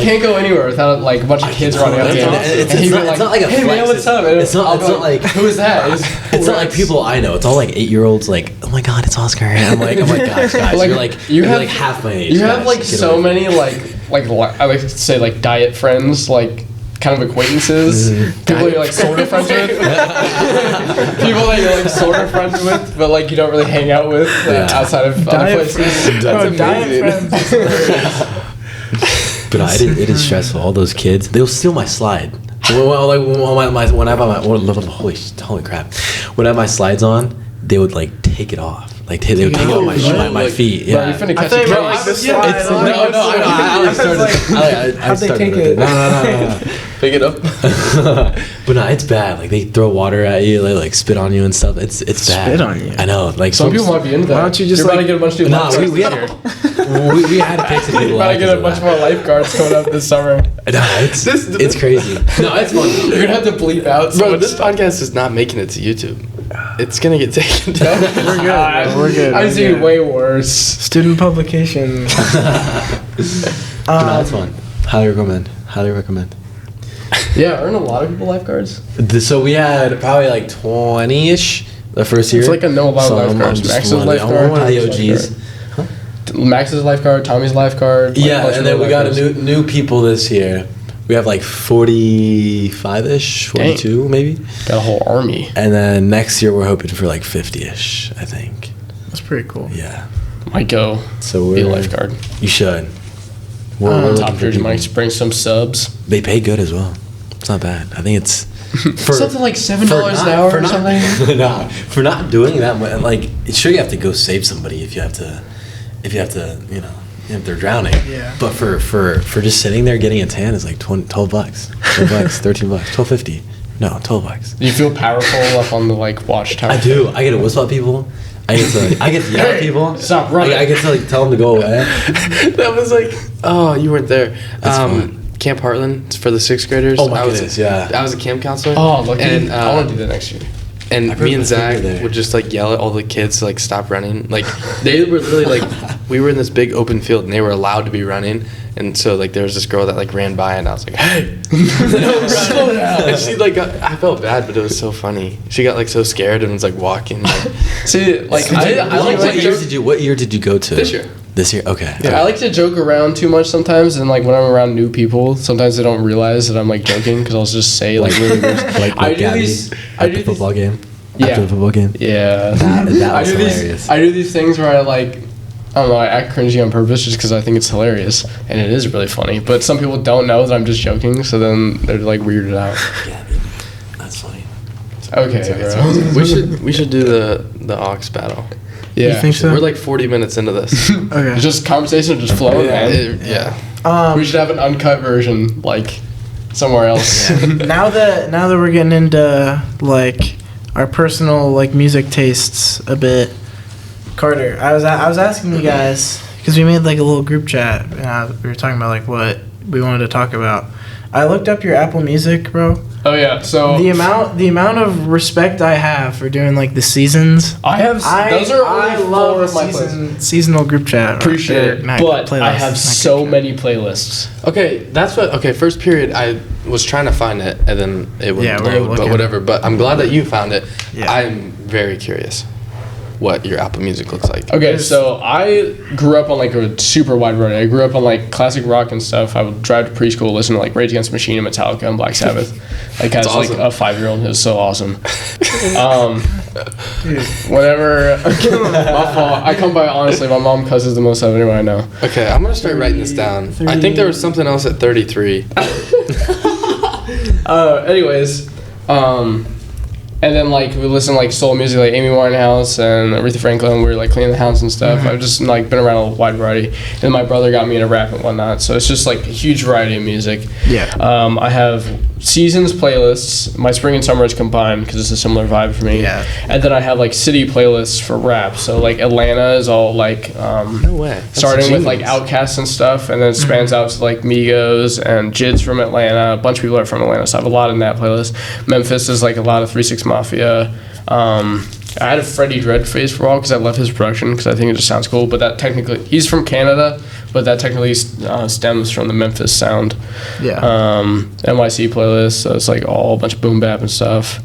can't go anywhere without like a bunch of kids running up to him. It's And he'd be not like a "Hey man, flex. what's up?" And It's not- I'll be it's not like- "Who is that?" It's not like people I know. It's all like 8-year-olds. Like, oh my god, it's Oscar. And I'm like, gosh, guys, Like, you're like you you're have- like half my age. You have guys. like Get so away from me. many like I like to say like diet friends, like kind of acquaintances, people you're like sort of friends with, people that you're like sort of friends with, but like you don't really hang out with outside of other Diet places. friends. That's Bro, diet amazing. friends. But it is stressful. All those kids, they'll steal my slide. When I buy my holy crap, when I have my slides on, they would like take it off. Like they would take it off my feet. Bro, Yeah. you finna I catch thought a you case. meant like the It's, slide. I How'd they started take with it? No. Pick it up. But no, it's bad. Like they throw water at you, they like spit on you and stuff. It's bad. Spit on you? I know. Like Some people might be into that. Why don't you just, You're about like- to get a bunch of new Nah, lifeguards we this had year. we had to pick some people. You're about to get a bunch more lifeguards coming up this summer. No, it's crazy. No, it's fun. You're gonna have to bleep out. Bro, this podcast is not making it to YouTube. It's gonna get taken down. We're good. Bro. We're good. I've We're seen good. way worse. Student publication. No, it's fun. Highly recommend. Yeah, aren't a lot of people lifeguards? So we had probably like 20-ish the first year. It's like a no allowed So I'm lifeguards. just Max is one of the- I'm lifeguard. one of the Tommy's OGs. lifeguard. Max is lifeguard. Tommy's lifeguard. like, a Yeah, bunch and of then we got a lifeguards. new people this year. We have like 45-ish, 42 maybe. Got a whole army. And then next year we're hoping for like 50-ish, I think. That's pretty cool. Yeah. Might go So be we're a lifeguard. You should. We're looking Top for Jersey people. might bring some subs. They pay good as well. It's not bad. I think it's for Something like $7 for an not- hour for or not- something. Nah, for not doing that. Like, sure, you have to go save somebody if you have to, you know, if they're drowning. Yeah. But for just sitting there getting a tan is like $12, $12, $13, $12.50. No, $12. Do you feel powerful up on the like watchtower? I do. I get to whistle at people. I get to yell at people. Stop running. I get to like tell them to go away. That was like, oh, you weren't there. That's fun. Camp Heartland it's for the 6th graders. Oh my I was, goodness, yeah. I was a camp counselor. Oh, lucky. And I want to do that next year. And I broke me and my finger Zach there. would just like yell at all the kids to like stop running. Like they were literally like, we were in this big open field and they were allowed to be running. And so like there was this girl that like ran by and I was like, hey, slow down. And she like I felt bad, but it was so funny. She got like so scared and was like walking. Like, See, like I like what to years joke. what year did you go to? This year. This year? Okay. I like to joke around too much sometimes, and like when I'm around new people, sometimes they don't realize that I'm like joking because I'll just say like really weird. like I do Gabby these. I at do the these. football game. Yeah. After the football game. Yeah. That I was do hilarious. these. I do these things where I like. I don't know. I act cringy on purpose just because I think it's hilarious, and it is really funny. But some people don't know that I'm just joking, so then they're like weirded out. Yeah, that's funny. Okay, bro. we should do the Ox battle. Yeah. You think so? We're like 40 minutes into this. Okay. It's just conversation just flowing, man. Yeah. We should have an uncut version, like somewhere else. now that we're getting into like our personal like music tastes a bit, Carter, I was asking you guys because we made like a little group chat and we were talking about like what we wanted to talk about. I looked up your Apple Music, bro. Oh yeah. So The amount of respect I have for doing like the seasons. I have. Those are I only love 4 a of my playlists. seasonal group chat. Appreciate it, not but playlist, I have not so group chat. many playlists. Okay, that's what. Okay, first period, I was trying to find it, and then it wouldn't Yeah, we were load. But looking. whatever. But I'm glad that you found it. Yeah. I'm very curious what your Apple Music looks like. Okay, so I grew up on like a super wide variety. I grew up on like classic rock and stuff. I would drive to preschool, listen to like Rage Against the Machine and Metallica and Black Sabbath. Like as awesome. like a 5-year-old, it was so awesome. Whenever my fault, I come by honestly. My mom cusses the most out of anyone I know. Okay, I'm gonna start writing this down. I think there was something else at 33. Anyways, and then like we listen to like soul music like Amy Winehouse and Aretha Franklin. We were like cleaning the house and stuff. I've just like been around a wide variety. And my brother got me into rap and whatnot. So it's just like a huge variety of music. Yeah. I have seasons playlists. My spring and summer is combined because it's a similar vibe for me. Yeah. And then I have like city playlists for rap. So like Atlanta is all like No way. That's starting with like genius. Outkast and stuff, and then it spans out to like Migos and Jid's from Atlanta. A bunch of people are from Atlanta, so I have a lot in that playlist. Memphis is like a lot of 3 6 Mafia. I had a Freddie Dredd phase for a while because I love his production because I think it just sounds cool. But that technically, he's from Canada, but that technically stems from the Memphis sound. Yeah. NYC playlist, so it's like all a bunch of boom bap and stuff.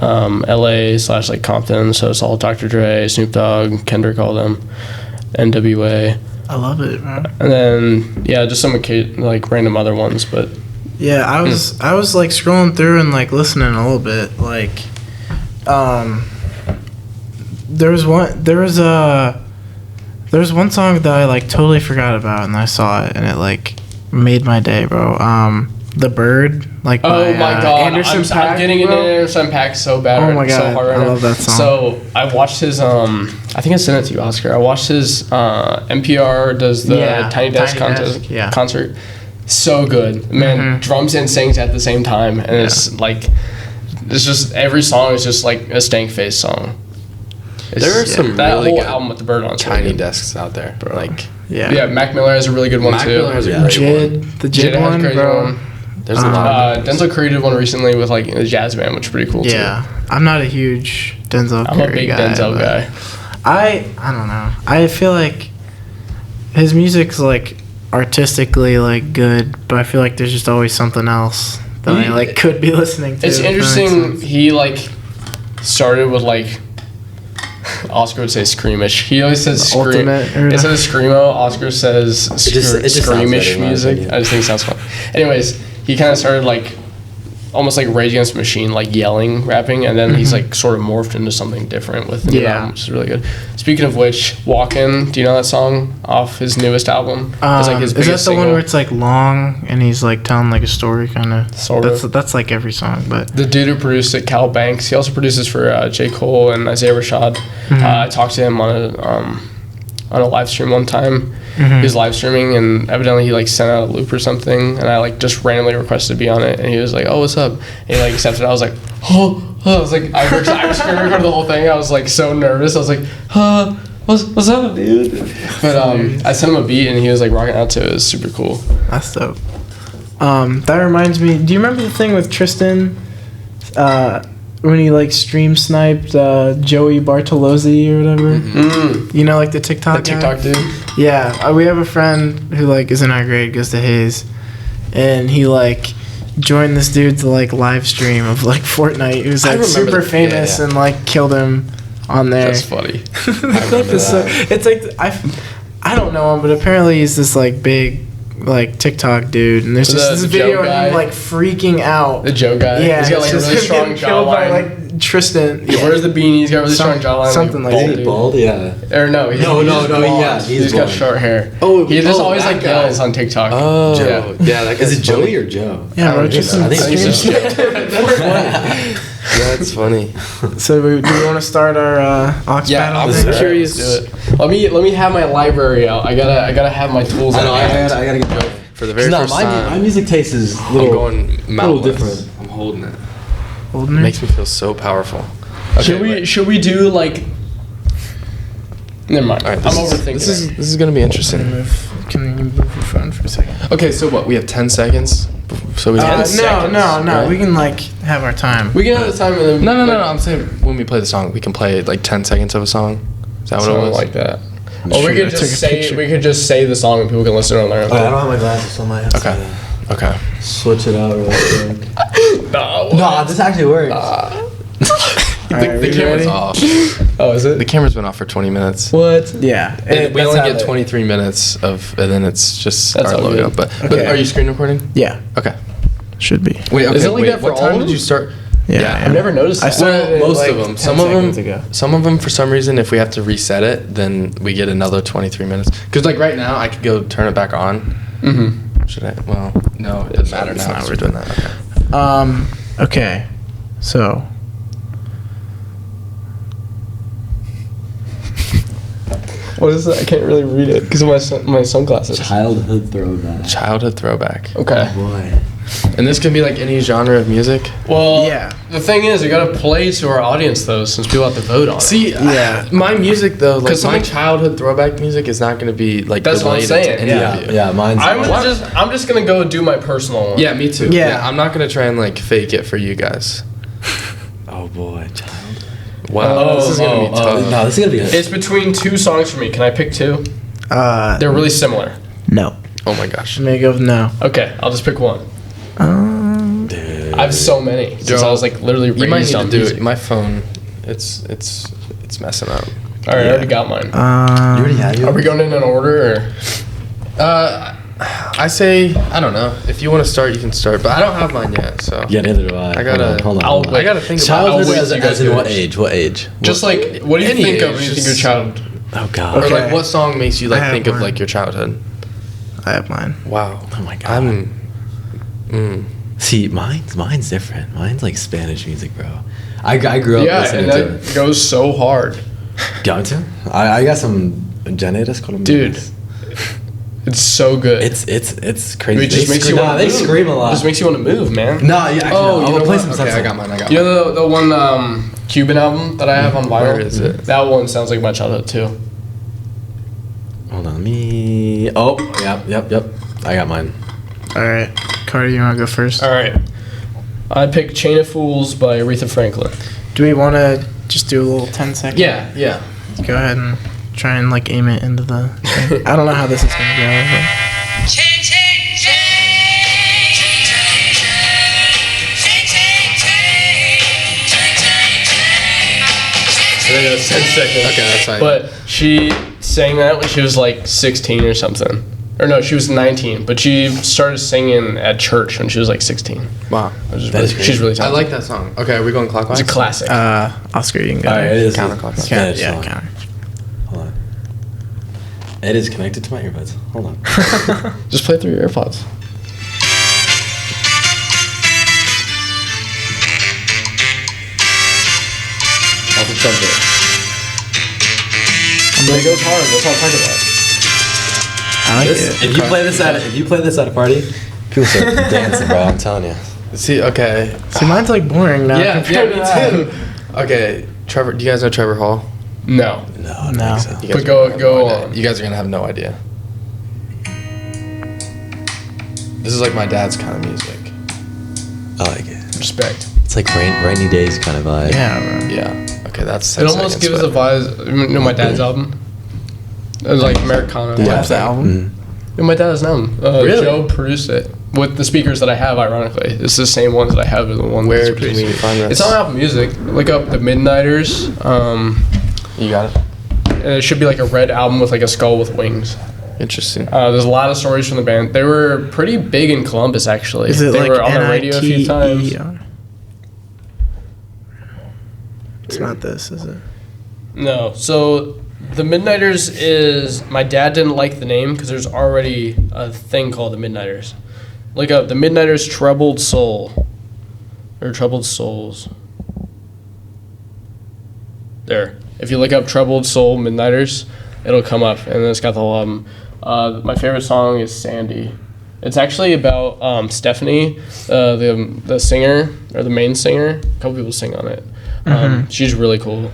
LA / like Compton, so it's all Dr. Dre, Snoop Dogg, Kendrick, all them, NWA, I love it, man. and then yeah, just some like random other ones, but Yeah, I was like scrolling through and like listening a little bit. Like, there was one song that I like totally forgot about, and I saw it, and it like made my day, bro. The Bird, like Oh by, my god, Anderson I'm .Paak, getting into bro. Anderson .Paak so bad. Oh my so God, hard right I now. love that song. So I watched his I think I sent it to you, Oscar. I watched his NPR does the Yeah, Tiny Desk Tiny concert. Desk, yeah. Concert, so good, man. Drums and sings at the same time, and it's like, it's just every song is just like a stank face song. There are some that really whole good album with the bird on it's Tiny really good. desks out there, like Yeah, Mac Miller has a really good one Mac too. Miller has a Yeah. great Jid, one. the Jid Jid has a one, crazy bro. one. There's a lot. Of Denzel created one recently with like a jazz band, which is pretty cool Yeah, I'm not a huge Denzel too. I'm a Curry big guy, Denzel but guy. I don't know. I feel like his music's like artistically like good, but I feel like there's just always something else that I like could be listening to. It's if that makes interesting. sense. He like started with like Oscar would say screamish. He always says scream. Ultimate or Instead of screamo, Oscar says just sounds better screamish in my music. opinion. I just think it sounds fun. Anyways, he kind of started like almost like Rage Against the Machine, like yelling, rapping, and then he's like sort of morphed into something different with the new Yeah. album, which is really good. Speaking of which, Walkin', do you know that song off his newest album? It's like his is that the biggest one single. where it's like long and he's like telling like a story kind of? Sort of. That's like every song, but The dude who produced it, Cal Banks, he also produces for J. Cole and Isaiah Rashad. I talked to him on a live stream one time. He was live streaming, and evidently he like sent out a loop or something, and I like just randomly requested to be on it, and he was like, "Oh, what's up?" And he like accepted. I was like, "Oh," I was like, I screen recorded the whole thing. I was like so nervous. I was like, what's up, dude?" But I sent him a beat, and he was like rocking out to it. It was super cool. that's dope. That reminds me. Do you remember the thing with Tristan? When he like stream sniped Joey Bartolozzi or whatever. You know, like the TikTok. The guy? TikTok dude. Yeah, we have a friend who like is in our grade, goes to Hayes, and he like joined this dude's like live stream of like Fortnite. He was I like remember super that. famous Yeah. and like killed him on there. That's funny. The clip is so, it's like I don't know him, but apparently he's this like big like TikTok dude, and there's just this The video Joe of guy? him like freaking out. The Joe guy. Yeah, He's got like a it's just really him strong getting killed by jawline. like Tristan. He wears the beanie. He's got a really strong jawline. something like bald that. dude. Bald, yeah. Or no, he's No, he's no, blonde. yeah, He's he's got blonde. short hair. Oh, he just always that like guy. yells on TikTok. Oh, Yeah. yeah, that Is guy's it Joey funny. or Joe? Yeah, bro, I think Tristan. I think it's Joe. That's funny. So do we want to start our aux Yeah, battle? I'm thing? Let's curious. Do it. Let me have my library out. I gotta have my tools. I know, at hand. I gotta get Joe. For the very No, first my time, music taste is a I'm little, going little mountless. different. I'm holding it. Holding It it? makes me feel so powerful. Should we do like? Never mind. All right, I'm overthinking. This is it. this is gonna be interesting. Can you move your phone for a second? Okay, so what? We have 10 seconds. So we Uh, have No, seconds, no. right? We can like have our time. We can have the time and then No. I'm saying when we play the song, we can play like 10 seconds of a song. Is that what it Something was? like that. Or we Shoot, I could took just a say picture. we could just say the song and people can listen on their own. Oh, I don't have my glasses, so I might have Okay. to Okay. switch it out real quick. No. No, this actually works. Alright, The we camera's ready? off. Oh, is The it? camera's been off for 20 minutes. What? Yeah. And we that's only how get it- 23 minutes of, and then it's just That's our all logo. good. But Okay. are you screen recording? Yeah, Okay. should be. Wait, okay. Is it like wait, that for what all time of did them? you start? Yeah, I've never noticed I that. started it, Most like, of them. 10 Some of seconds them. ago. Some of them, for some reason, if we have to reset it, then we get another 23 minutes. Because like right now, I could go turn it back on. Mm-hmm. Should I? Well, no, it doesn't matter It's now. not, 'cause we're doing that. Okay. Okay. So. What is that? I can't really read it because of my sunglasses. Childhood throwback. Childhood throwback. Okay. Boy. And this can be like any genre of music. Well, Yeah. The thing is, we gotta play to our audience though, since people have to vote on it. See, Yeah. my music though, like 'Cause my something- childhood throwback music is not going to be like That's what I'm related saying, to any yeah. of you. Yeah, mine's. I'm just gonna go do my personal one. Yeah, me too. Yeah. I'm not going to try and like fake it for you guys. Oh boy, childhood. Wow, this is going to be tough. No, this is gonna be. It's between two songs for me. Can I pick two? They're really similar. No. Oh my gosh. I'm gonna go with no. Okay, I'll just pick one. Dude. I have so many. Since I was like literally You might raised need on to do music. it. My phone, it's messing up. All right, I already got mine. You already had yours? Are we going in an order or? I say I don't know. If you want to start, you can start. But I don't have mine yet, so Yeah, neither do I. I gotta- Hold on. I'll hold on. wait. I gotta think about. Childhood I'll wait as, till you guys as in do what it. age? What age? Just like, what do you Any think of age, when you think just- your child? Oh God. Or Okay. like, what song makes you I like have think of mine. like your childhood? I have mine. Wow. Oh my God. See, mine's different. Mine's like Spanish music, bro. I grew up Yeah, listening and that goes so hard. to. I got some Janetas Colombianas. Dude, it's so good. It's crazy. It just makes you want to They scream a lot. Just makes you want to move, man. No, yeah. Actually, Oh, no. you know I'll play what? some Okay, salsa. I got mine. You know the one Cuban album that I have on vinyl? Where is it? That one sounds like my childhood too. Hold on, let me. Oh, yep. I got mine. All right, Carter, you want to go first? All right. I picked Chain of Fools by Aretha Franklin. Do we want to just do a little 10-second? Yeah. Go ahead and try and like aim it into the. I don't know how this is gonna go. It was 10 seconds. Okay, that's fine. But she sang that when she was like 16 or something. Or no, she was 19. But she started singing at church when she was like 16. Wow. That is She's really I talented. like that song. Okay, are we going clockwise? It's a classic. Oscar, you can go. All right, it is Counterclockwise. a Spanish Yeah, song. counter. Hold on. It is connected to my earbuds. Hold on. Just play through your AirPods. Off the trumpet. It goes hard. That's what I'm talking about. I like This, it. if you play this at a party, people start dancing, bro. I'm telling you. See, okay. See, mine's like boring now. Yeah, compared to me that. too. Okay, Trevor, do you guys know Trevor Hall? No. No, I don't No. think so. You guys But go- are gonna have go no idea. on. You guys are gonna have no idea. This is like my dad's kind of music. I like it. Respect. It's like rainy days kind of vibe. Yeah, bro. Yeah. Okay, that's. It almost gives the vibes. You know my dad's album? It was like Americana. What's type the thing. album? Yeah, my dad's album. Really? Joe produced it with the speakers that I have. Ironically, it's the same ones that I have. Are the one Where that's can produced. we find this? It's on Apple Music. Look up the Midnighters. You got it. And it should be like a red album with like a skull with wings. Interesting. There's a lot of stories from the band. They were pretty big in Columbus, actually. Is it they like were on the radio a few times. NITER? It's not this, is it? No. So the Midnighters is my dad didn't like the name because there's already a thing called the Midnighters. Look up the Midnighters Troubled Soul or Troubled Souls. There. If you look up Troubled Soul Midnighters, it'll come up, and then it's got the whole album. My favorite song is Sandy. It's actually about Stephanie, the singer or the main singer. A couple people sing on it. She's really cool.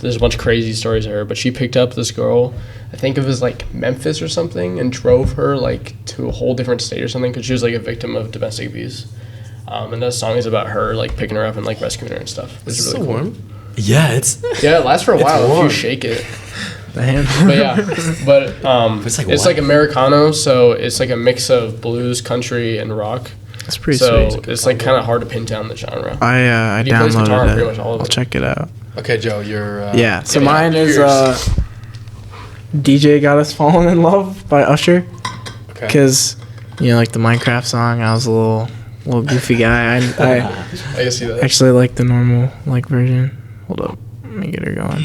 There's a bunch of crazy stories of her, but she picked up this girl, I think it was like Memphis or something, and drove her like to a whole different state or something because she was like a victim of domestic abuse. And the song is about her like picking her up and like rescuing her and stuff. It's Is it really so cool. warm? Yeah, it's Yeah, it lasts for a while if you warm. shake it. The hand. But yeah, but It's like it's what? like Americano, so it's like a mix of blues, country, and rock. That's pretty So sweet. it's like kind of hard to pin down the genre. I He plays guitar on downloaded pretty it. much all of I'll it. check it out. Okay, Joe, you're. Yeah. So yeah, mine is yours. DJ Got Us Falling in Love by Usher. Okay. Because like the Minecraft song, I was a little goofy guy. I I can see that. actually like the normal version. Hold up, let me get her going.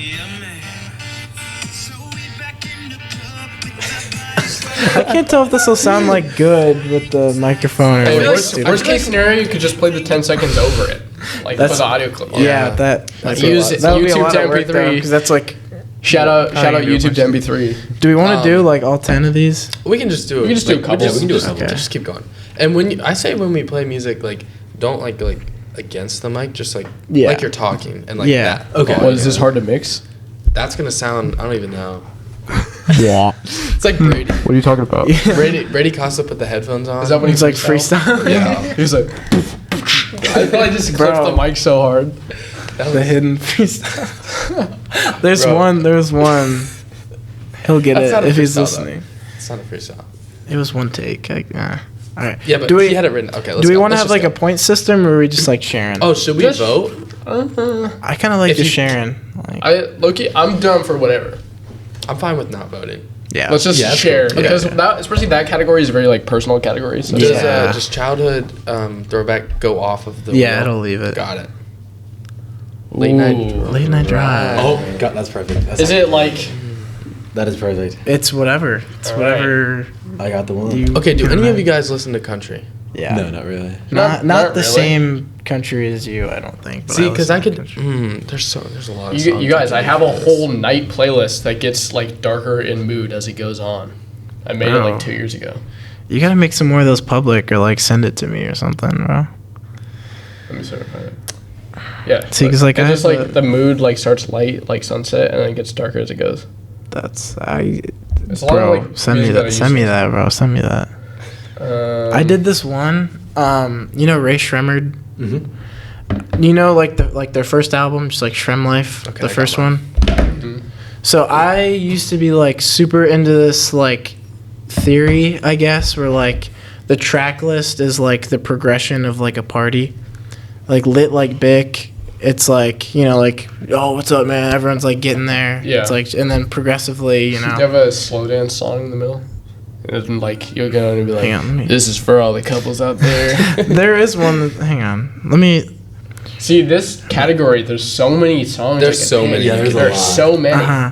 I can't tell if this will sound like good with the microphone or Hey, like worst, stupid. worst case scenario, you could just play the 10 seconds over it, like That's- put the audio clip on. Yeah, that's Use that would be a YouTube lot to of work MP3. because that's like. Shout out you do a YouTube to MP3. Do we want to do like all 10 of these? We can just do it. We can just do a couple. We can do a couple. Okay. Just keep going. And I say when we play music, like don't like against the mic, just like you're talking and like Yeah. that. Okay. What is this hard to mix? That's gonna sound. I don't even know. Yeah. It's like Brady. What are you talking about? Brady Costa put the headphones on. Is that when It's like freestyle. Yeah. He's like, I probably just clipped Bro. the mic so hard. That The was, hidden freestyle. There's Bro. There's one. He'll get That's not it a if he's freestyle, listening. it's not a freestyle. It was one take. All right. Yeah, but do we he had it written. Okay, let's do we go. want to Let's have just like go. a point system, or are we just like sharing? Oh, should we Just- vote? I kind of like if the you- sharing. Like, Loki, I'm down for whatever. I'm fine with not voting. yeah. Let's just Yeah, that's share cool. because Yeah. that, especially that category is a very like personal category. So Does Yeah. just childhood throwback go off of the? Yeah, wheel? it'll leave it. Got it. Late night. Late night drive. Oh, God, that's perfect. That's is it like? That is perfect. It's whatever. It's All whatever. I got the one. You Okay, do can any of imagine. you guys listen to country? Yeah. No, not really. Not the really. same country as you, I don't think. But See, because I listen could. to country. There's a lot of You, songs. you guys, I can have a like this. whole night playlist that gets like darker in mood as it goes on. I made it Wow. like 2 years ago. You gotta make some more of those public, or like send it to me or something, bro. Let me sort of find it. Yeah. See, 'cause, like, it's I just have like the mood like starts light, like sunset, and then it gets darker as it goes. It's It's a lot bro. of, like, Send me music that. I Send me used to that, bro. Send me that. I did this one. You know Ray Shremmerd. Mm-hmm. You know, like their first album, just like Shrem Life, Okay, I the got first mine. one. So I used to be like super into this like theory, I guess, where like the track list is like the progression of like a party, like Lit Like Bic. It's like, you know, like, oh, what's up, man? Everyone's like getting there. Yeah. It's like, and then progressively, you Do you know. have a slow dance song in the middle? And like you're gonna be like, Hang on, let me- "This is for all the couples out there." There is one. Hang on. Let me. See, this category, there's so many songs. There's I could so pick. many. Yeah, there's a There's lot. so many. Uh-huh.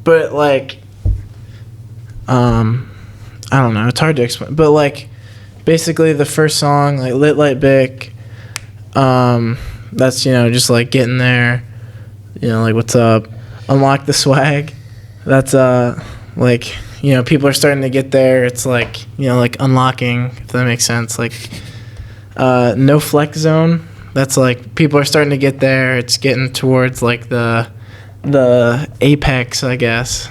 But like, I don't know. It's hard to explain. But like, basically, the first song, like Lit Like Bic, that's, you know, just like getting there. You know, like, what's up? Unlock the Swag. That's like, you know, people are starting to get there. It's like, you know, like unlocking, if that makes sense. Like, No Flex Zone. That's like people are starting to get there. It's getting towards like the apex, I guess.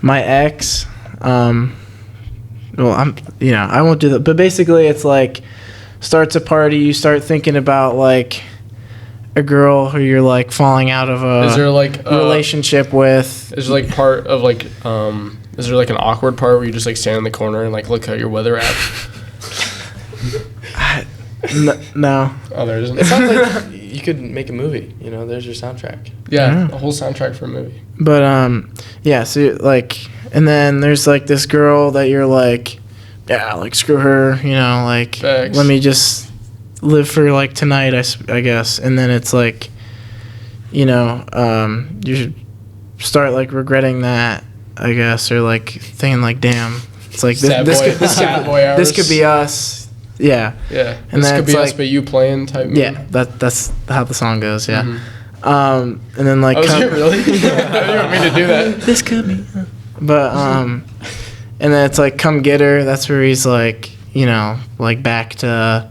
My ex, well, I'm, you know, I won't do that. But basically, it's like starts a party. You start thinking about like a girl who you're like falling out of Is there a like relationship with. Is there like part of like is there like an awkward part where you just like stand in the corner and like look at your weather app? No. Oh, there isn't. It sounds like you could make a movie. You know, there's your soundtrack. Yeah, Yeah. a whole soundtrack for a movie. But yeah, so like, and then there's like this girl that you're like, yeah, like screw her, you know, like Facts. let me just live for like tonight, I guess. And then it's like, you know, you should start like regretting that, I guess, or like thinking like, damn, it's like Sad this boy- could this sad could, boy hours. this could be us, yeah, Yeah, And this then could be it's us, like- but you playing type. yeah. That's how the song goes, yeah. Mhm. And then like, Oh, is it really? I didn't want me to do that. this could be, but and then it's like come get her. That's where he's like, you know, like back to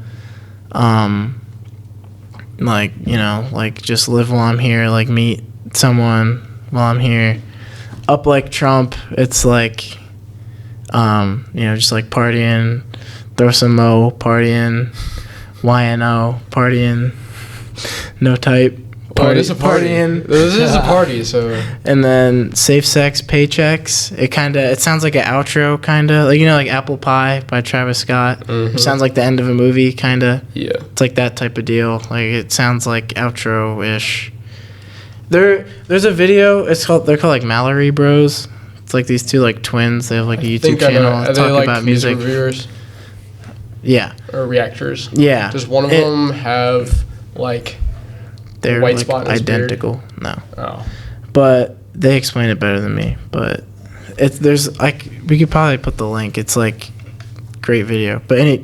like, you know, like just live while I'm here, like meet someone while I'm here. Up Like Trump, it's like you know, just like partying, throw some mo, partying, YNO, partying, no type, Oh, it is a party. partying. This is a party, so And then Safe Sex Paychecks. It sounds like an outro, kind of like, you know, like Apple Pie by Travis Scott. Mhm. It sounds like the end of a movie, kind of. yeah. It's like that type of deal. Like it sounds like outro ish. There's a video. They're called like Mallory Bros. It's like these two like twins. They have like a YouTube channel. Are they Talk like about music music. reviewers Yeah, or reactors? yeah. Does one of them have like? They're white like spot in his beard? identical. No. Oh, But they explain it better than me. But there's like, we could probably put the link. It's like great video. But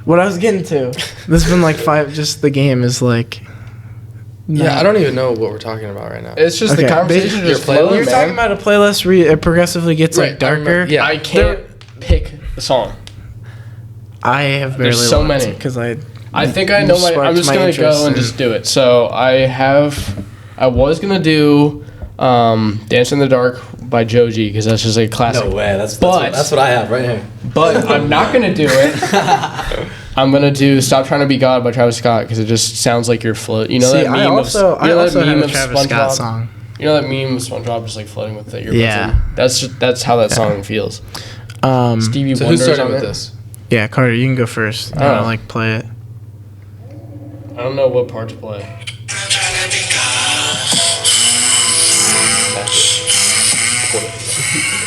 what I was getting to, this has been like just the game is like. Yeah, I don't even know what we're talking about right now. it's just Okay, the conversation your just playlist? flowing, You're man. talking about a playlist where it progressively gets Right, like I remember- darker. yeah. I can't pick the song. I have barely. There's so many. because I think I know You my. I'm sparked just my gonna interest go and in- just do it. So I was gonna do "Dance in the Dark" by Joji because that's just a classic. No way. But- That's what I have right here. But I'm not gonna do it. I'm gonna do "Stop Trying to Be God" by Travis Scott because it just sounds like you're float. You know See, that meme I also of you know that have meme a of Travis Scott SpongeBob. song. You know that meme of SpongeBob just like floating with the earbuds Yeah. in? That's how that song feels. Stevie So Wonder's who's starting on with it. this? Yeah, Carter, you can go first. You Oh. wanna, like play it. I don't know what part to play.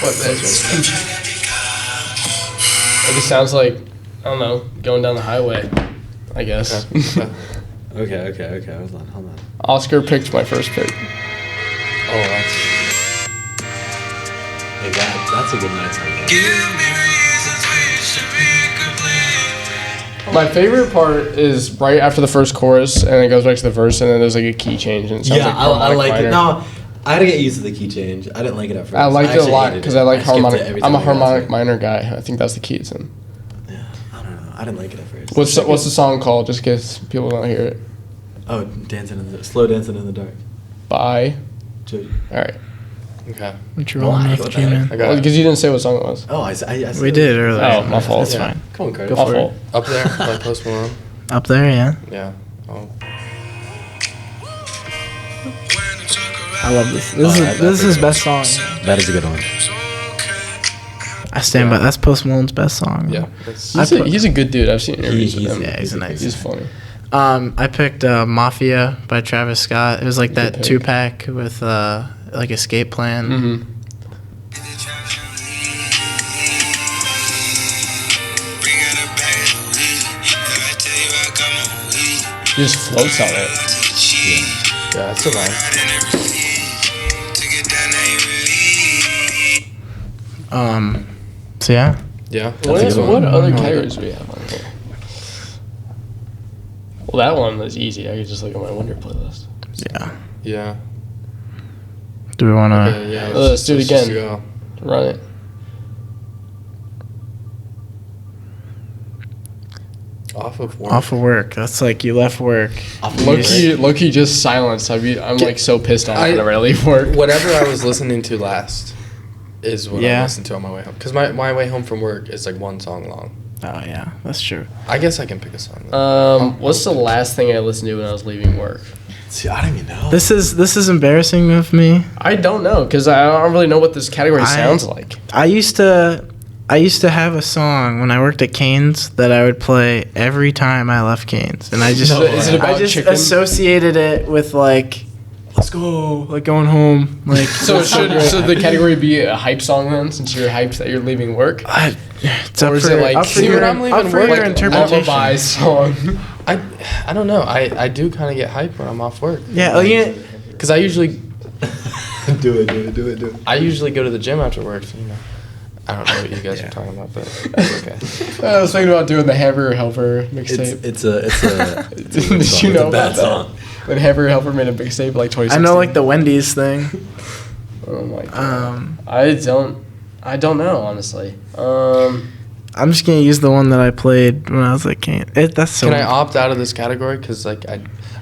What this? It just sounds like I don't know, going down the highway. I guess. Okay. Hold on. Oscar picked my first pick. Oh, that's. Hey, that's a good night song. Give me reasons we should be complete. My favorite part is right after the first chorus, and it goes back to the verse, and then there's like a key change, and it sounds Yeah, like I harmonic like minor. it. No, I had to get used to the key change. I didn't like it at first. I liked it a actually lot hated because it. I like skipped it harmonic. every I'm time a I got to harmonic it. minor guy. I think that's the key. It's in. Yeah, I don't know. I didn't like it at first. What's the song called? Just in case people don't hear it. Oh, slow dancing in the dark. Bye. Jody. All right. Okay. What you rolling Why? with, What the G-Man? I got it. Because you didn't say what song it was. Oh, I said We did earlier. Oh, my fault. It's Yeah. fine. Come on, Curtis. Go My for it. fault. Up there, by Post Malone. Up there, yeah. Yeah. Oh. I love this. This is his best song. That is a good one. I stand by. That's Post Malone's best song. Yeah. That's, He's a good dude. I've seen interviews with him. Yeah, he's a nice He's guy. funny. I picked Mafia by Travis Scott. It was like Good that pick. 2-pack with like Escape Plan. Mm-hmm. He just floats on it. yeah, that's a vibe. So yeah, Yeah. What That's a good one. other categories do we have on here? Well, that one was easy. I could just look at my Wonder playlist. yeah. Yeah. Do we want to? Okay, yeah. Let's do it just again. go. Run it. Off of work. Off of work. That's like you left work. Low-key just silence. I'm like so pissed off I- whenever I leave work. Whatever I was listening to last is what Yeah. I listened to on my way home. Because my way home from work is like one song long. Oh yeah, that's true. I guess I can pick a song. Then. What's the last thing I listened to when I was leaving work? See, I don't even know. This is embarrassing of me. I don't know because I don't really know what this category sounds like. I used to have a song when I worked at Cane's that I would play every time I left Cane's, and I just Is it about I just chicken? associated it with like, let's go, like going home, like. So the category be a hype song then, since you're hyped that you're leaving work? It's Or up is for, it like up for see, your, when I'm leaving up for work, your like, interpretation. Lullaby song. I don't know. I do kind of get hyped when I'm off work. Yeah, Because I usually do it. I usually go to the gym after work. So, you know. I don't know what you guys are talking about, but it's okay. I was thinking about doing the Hamburger Helper mixtape. It's a Did you know bad about song. that? When Hamburger Helper made a mixtape like 2016. I know like the Wendy's thing. Oh my god. I don't know honestly. I'm just gonna use the one that I played when I was like Cane. That's so. Can I opt out of this category? Because like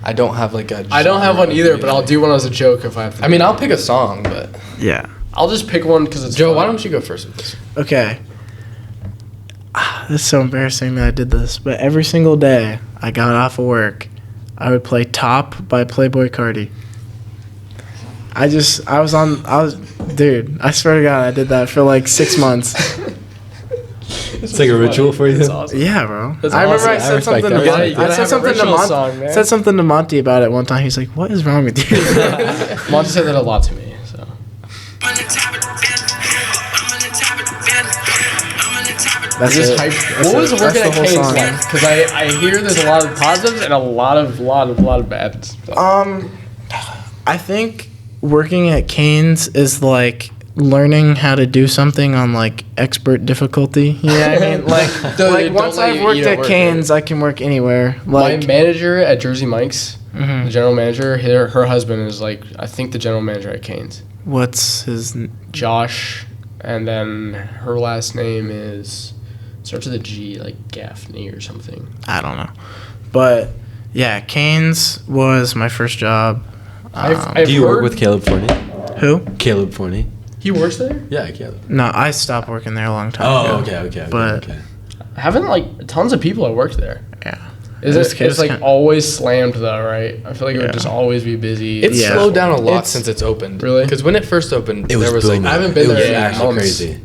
I don't have like a. I don't have one genre either, of but I'll music. do one as a joke if I have to. I mean, I'll pick a song, but Yeah. I'll just pick one because it's Joe, fun. why don't you go first with this? Okay. It's so embarrassing that I did this, but every single day I got off of work, I would play Top by Playboy Cardi. Dude, I swear to God, I did that for like 6 months. It's like a ritual for you. It's awesome. Yeah, bro. That's I remember awesome. I I said respect something that. to You Monty. gotta I said have a something to ritual Monty. song, man. Said something to Monty about it one time. He's like, "What is wrong with you?" Monty said that a lot to me. So That's just it. hype. That's What was it. working That's at the whole Cane's song. like? Because I hear there's a lot of positives and a lot of bad stuff. I think working at Cane's is like learning how to do something on like expert difficulty. You know what I mean? Like, Don't like once let I've you worked eat at at work, Cane's, I can work anywhere. My Like, manager at Jersey Mike's, mhm. the general manager, her husband is like I think the general manager at Cane's. What's his? Josh, and then her last name starts with a G, like Gaffney or something. I don't know, but yeah, Cane's was my first job. I've Do you work heard- with Caleb Forney? Who? Caleb Forney. He works there? Yeah, Caleb. No, I stopped working there a long time ago. Oh, okay. But- okay. Haven't like tons of people have worked there. Yeah. Is This it? kid's It's like kind- always slammed though, right? I feel like it would Yeah. just always be busy. It's Yeah. slowed down a lot It's- since it's opened. Really? Because when it first opened, It was there was booming. like I haven't been it was there in actually months. crazy.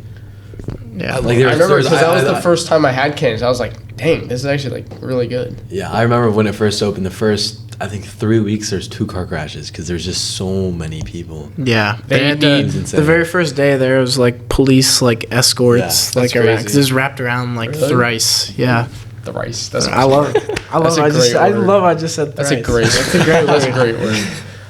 Yeah. Like there I was- remember there was- because that was I- the first time I had Cane's. I was like, dang, this is actually like really good. Yeah, I remember when it first opened. The first, I think, 3 weeks, there's 2 car crashes because there's just so many people. Yeah, They they had need- the very first day there was like police like escorts Yeah, like that's around crazy. because it was wrapped around like Really? thrice. Yeah, The rice. That's I love it. I That's love. a I just. great I word. love. I just said That's thrice. a great. That's a great. That's a word. great word.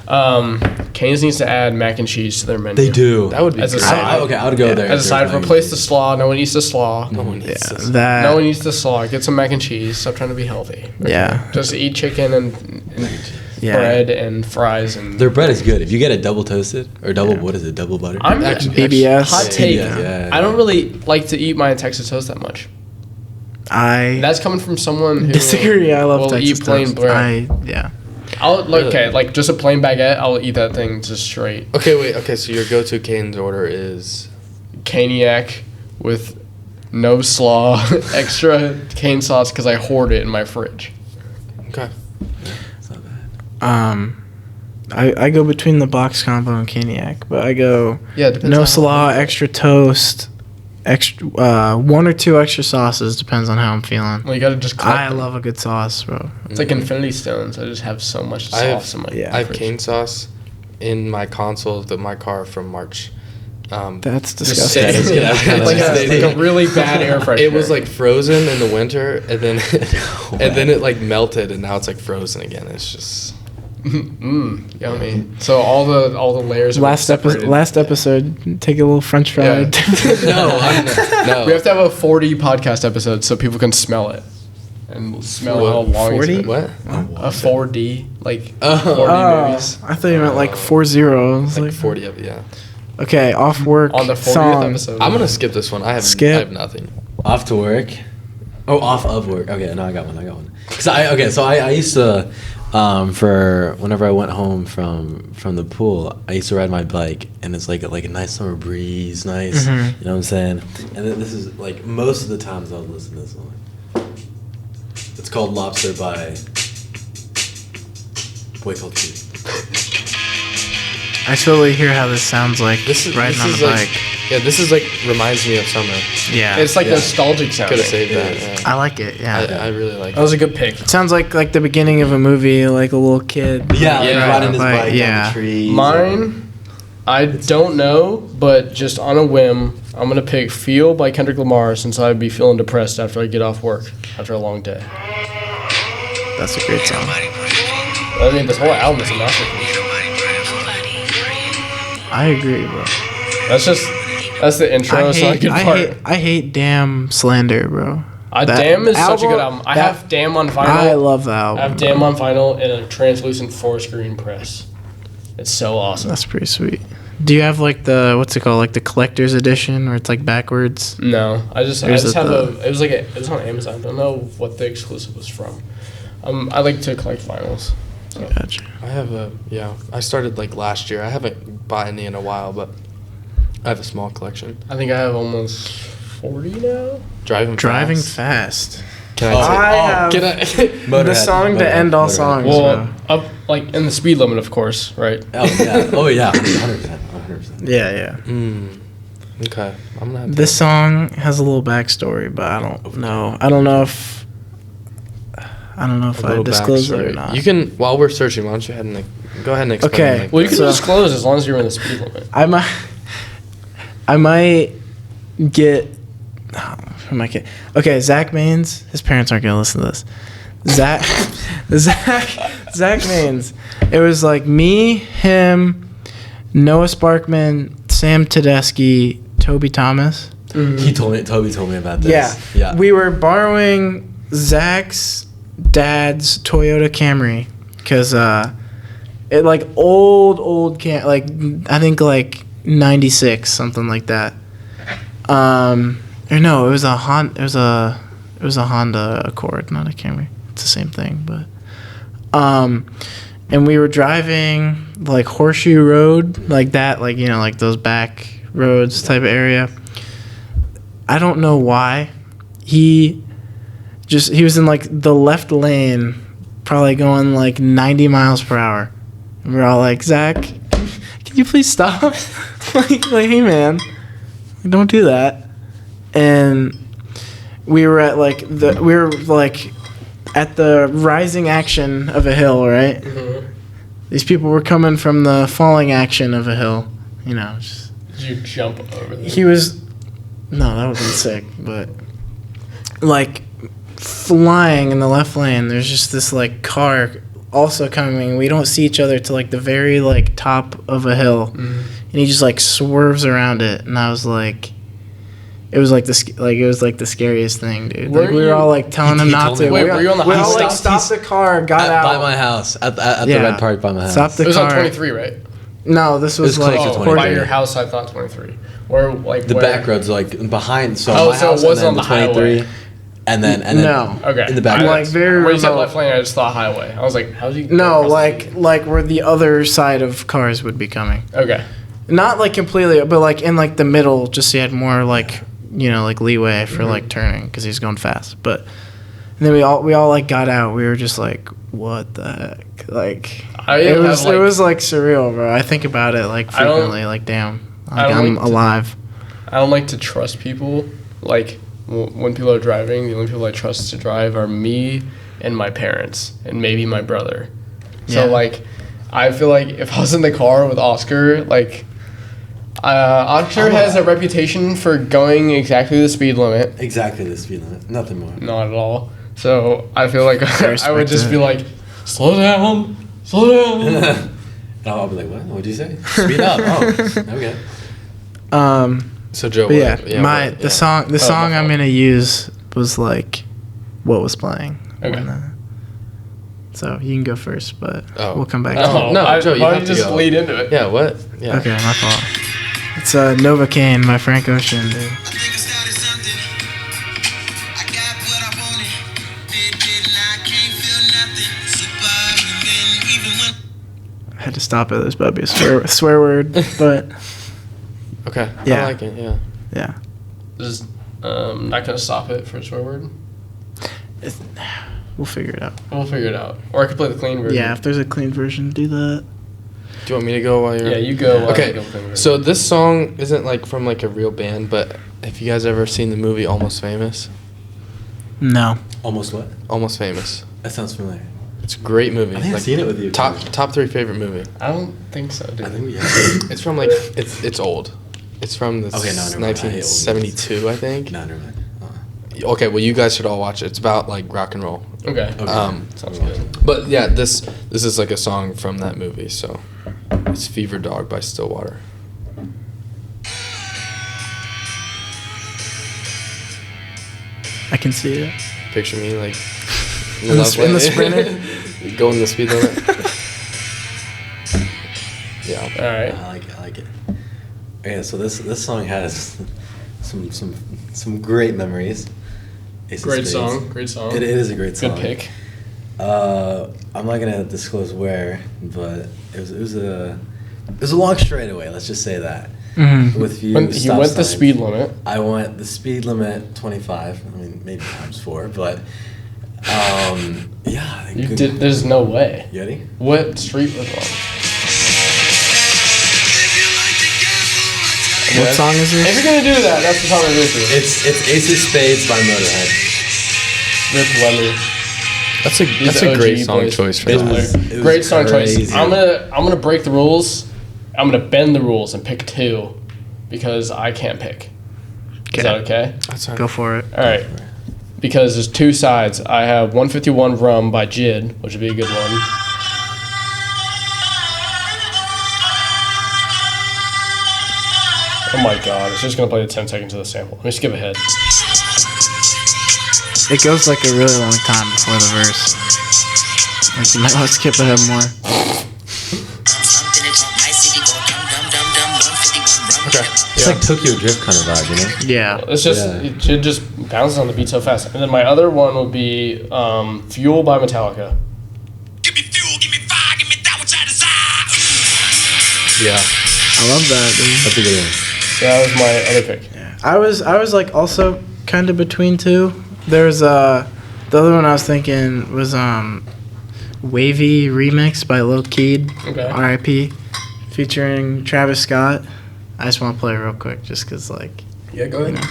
Cane's needs to add mac and cheese to their menu. They do. That would be As a great. side. Okay, I would go there. As a side, replace the slaw. No one eats the slaw. No one needs this. No one eats the slaw. Get some mac and cheese. Stop trying to be healthy. Yeah. Just eat chicken and bread and fries and. Their bread is good. If you get it double toasted or double, what is it? Double butter. I'm BBS. Hot take. Yeah. I don't really like to eat my Texas toast that much. I That's coming from someone who disagree. I love will Texas eat plain toast. bread. Yeah. I'll like just a plain baguette. I'll eat that thing just straight. Okay, so your go-to Cane's order is Caniac with no slaw, extra cane sauce because I hoard it in my fridge. okay. It's not bad. I go between the box combo and Caniac, but I go Yeah, it depends no on slaw, extra toast, extra 1 or 2 extra sauces. Depends on how I'm feeling. Well, you gotta just. I love a good sauce, bro. It's like Infinity Stones. I just have so much I have- sauce in my. yeah. I have fridge. cane sauce in my console of my car from March. That's Just disgusting. That is good. like a really bad air freshener. It was like frozen in the winter, and then it like melted, and now it's like frozen again. It's just yummy. So all the layers. Are Last episode, take a little French fry. Yeah. no. We have to have a 40 podcast episode so people can smell it and smell how long 40? it's been. What? A 4D like 4D Oh, movies I thought you meant like 40. I was Like like, 40 of it, yeah. okay, off work on the 40th song. episode. I'm gonna skip this one. I have nothing. Off to work. Oh, off of work. Okay, no, I got one. So I used to, for whenever I went home from the pool, I used to ride my bike, and it's like a nice summer breeze, nice. Mhm. You know what I'm saying? And then this is like most of the times I would listen to this one. It's called Lobster by Boy Called Cute. I totally hear how this sounds like This is riding on a like, bike. yeah, this is like reminds me of summer. Yeah, It's like Yeah. nostalgic sounding. Could have saved that. is. Yeah. I like it. Yeah, I really like That was a good pick. it sounds like the beginning of a movie, like a little kid. Yeah, like Yeah. riding his Like, bike yeah. down the trees. Mine, I don't know, but just on a whim, I'm gonna pick "Feel" by Kendrick Lamar since I'd be feeling depressed after I get off work after a long day. That's a great song. I mean, this whole album is a masterpiece. I agree, bro. That's the intro. It's not a good part. I hate Damn slander, bro. That Damn is such a good album. I have Damn on vinyl. I love that I album. have Damn on vinyl in a translucent 4-screen press. It's so awesome. That's pretty sweet. Do you have like the what's it called, like the collector's edition, where it's like backwards? No, I just Here's have the- it was on Amazon. I don't know what the exclusive was from. I like to collect vinyls. So. Gotcha. I have I started like last year. I haven't bought any in a while, but I have a small collection. I think I have almost 40 now. Driving fast. Can Oh, I I take, have can I the song to end all songs. Well, bro. up like in the speed limit, of course, right? Oh yeah, 100%. Yeah. Okay. I'm gonna have to This song has a little backstory, but I don't know. I don't know if I little disclose it or backstory. not. You can, while we're searching, why don't you head and go ahead and explain. Okay. like, Well, you can So- disclose as long as you're in the speed limit. I might get. Who am I kidding? Okay, Zach Maines. His parents aren't gonna listen to this. Zach Maines. It was like me, him, Noah Sparkman, Sam Tedeschi, Toby Thomas. Toby told me about this. Yeah. We were borrowing Zach's dad's Toyota Camry because it like old like I think like 96, something like that. Or no, it was a Honda Accord, not a Camry. It's the same thing, but and we were driving like Horseshoe Road, like that, like you know, like those back roads type of area. I don't know why. He was in like the left lane, probably going like 90 miles per hour. And we're all like, Zach, can you please stop? like, hey man, don't do that. And we were at at the rising action of a hill, right? Mm-hmm. These people were coming from the falling action of a hill, you know. Just, Did you jump over there? he was, no, that would have been sick, but like flying in the left lane, there's just this like car also coming. We don't see each other to like the very like top of a hill, and he just like swerves around it, and I was like, it was like the scariest thing, dude. Like we were all like telling him He not told to. me- Wait, were you on the We all highway? like stopped the car, got out by my house at the Yeah. red park by my house. Stopped the It was car. on 23, right? No, this was, It was like close to Oh, 23. by your house, I thought 23. Where like The where? back roads like behind. So Oh, my so it house wasn't and then on the highway. and then No. Okay. in the back. Like, very Where you said remote. left lane, I just thought highway. I was like, how did you? get No, across the like median? where the other side of cars would be coming. Okay. Not like completely, but like in like the middle, just so you had more like like leeway for like turning because he's going fast. But and then we all like got out. We were just like, what the heck? Like it was like surreal, bro. I think about it like I don't- frequently. Like damn, I like don't I'm like to- alive. I don't like to trust people. Like when people are driving, the only people I trust to drive are me and my parents and maybe my brother. So Yeah. like, I feel like if I was in the car with Oscar, like, Oscar has a reputation for going exactly the speed limit. Exactly the speed limit. Nothing more. Not at all. So I feel like I would respect just it. be like, slow down, slow down. And I'll be like, what? What'd you say? Speed up. Oh, okay. So Joe, But what- yeah, what- the song my I'm fault. gonna use was like what was playing. Okay. So you can go first, but Oh. we'll come back. Oh. to No, Joe, you why have don't to just go. lead into it. Yeah, what? it. Yeah. Okay, my fault. It's Novocaine by Frank Ocean, dude. I think I started something. I got what I wanted. Did I can't feel nothing. Superhuman, even when I had to stop it. There's about to be a swear word, but Okay. Yeah. I like it. Yeah. yeah. Just not gonna stop it for a swear word. We'll figure it out. We'll figure it out. Or I could play the clean version. Yeah, if there's a clean version, do that. Do you want me to go while you're? Yeah, you go. while I Okay. go with the clean version. So this song isn't like from like a real band, but have you guys ever seen the movie Almost Famous? No. Almost what? Almost Famous. That sounds familiar. It's a great movie. I think I've seen it with you. Top 3 favorite movie. I don't think so, dude. I think we have. It's from like it's old. It's from the Okay, no, never mind. I hate old 1972, I think. No, never mind. Okay, well you guys should all watch it. It's about like rock and roll. Okay. Sounds good. But yeah, this is like a song from that movie. So it's Fever Dog by Stillwater. I can see it. Picture me like In the Sprinter? going the speed limit. Yeah. All right. I like it. I like it. Okay, so this song has some great memories. Ace of Great Spades. song. Great song. It is a great Good song. pick. I'm not gonna disclose where, but it was a long straightaway. Let's just say that. Mm-hmm. With few He stop went the signs. speed limit. I went the speed limit 25. I mean, maybe times 4, but yeah. You good- did. There's no way. You ready? What street was on? What song is If this? you're gonna do that, that's the song I'm going to. It's Ace of Spades by Motorhead. Rip Lemmy. That's a OG great song boys. choice for It that. was- it was Great song choice. crazy. I'm gonna break the rules. I'm gonna bend the rules and pick 2 because I can't pick. Is that okay? That's Go for it. All right. Because there's 2 sides. I have 151 Rum by Jid, which would be a good one. Oh my god, it's just gonna play the 10 seconds of the sample. Let me skip ahead. It goes like a really long time before the verse. Like you might want to skip ahead more. Okay. It's like Tokyo Drift kind of vibe, you know? Yeah. It's just, Yeah. it should just bounces on the beat so fast. And then my other one would be Fuel by Metallica. give me fuel, give me fire, give me that which I desire. Yeah. I love that, dude. That's a good one. So that was my other pick. I was like also kind of between 2. There's the other one I was thinking was Wavy Remix by Lil Keed, Okay. R.I.P. featuring Travis Scott. I just want to play it real quick just cuz like Yeah, go ahead.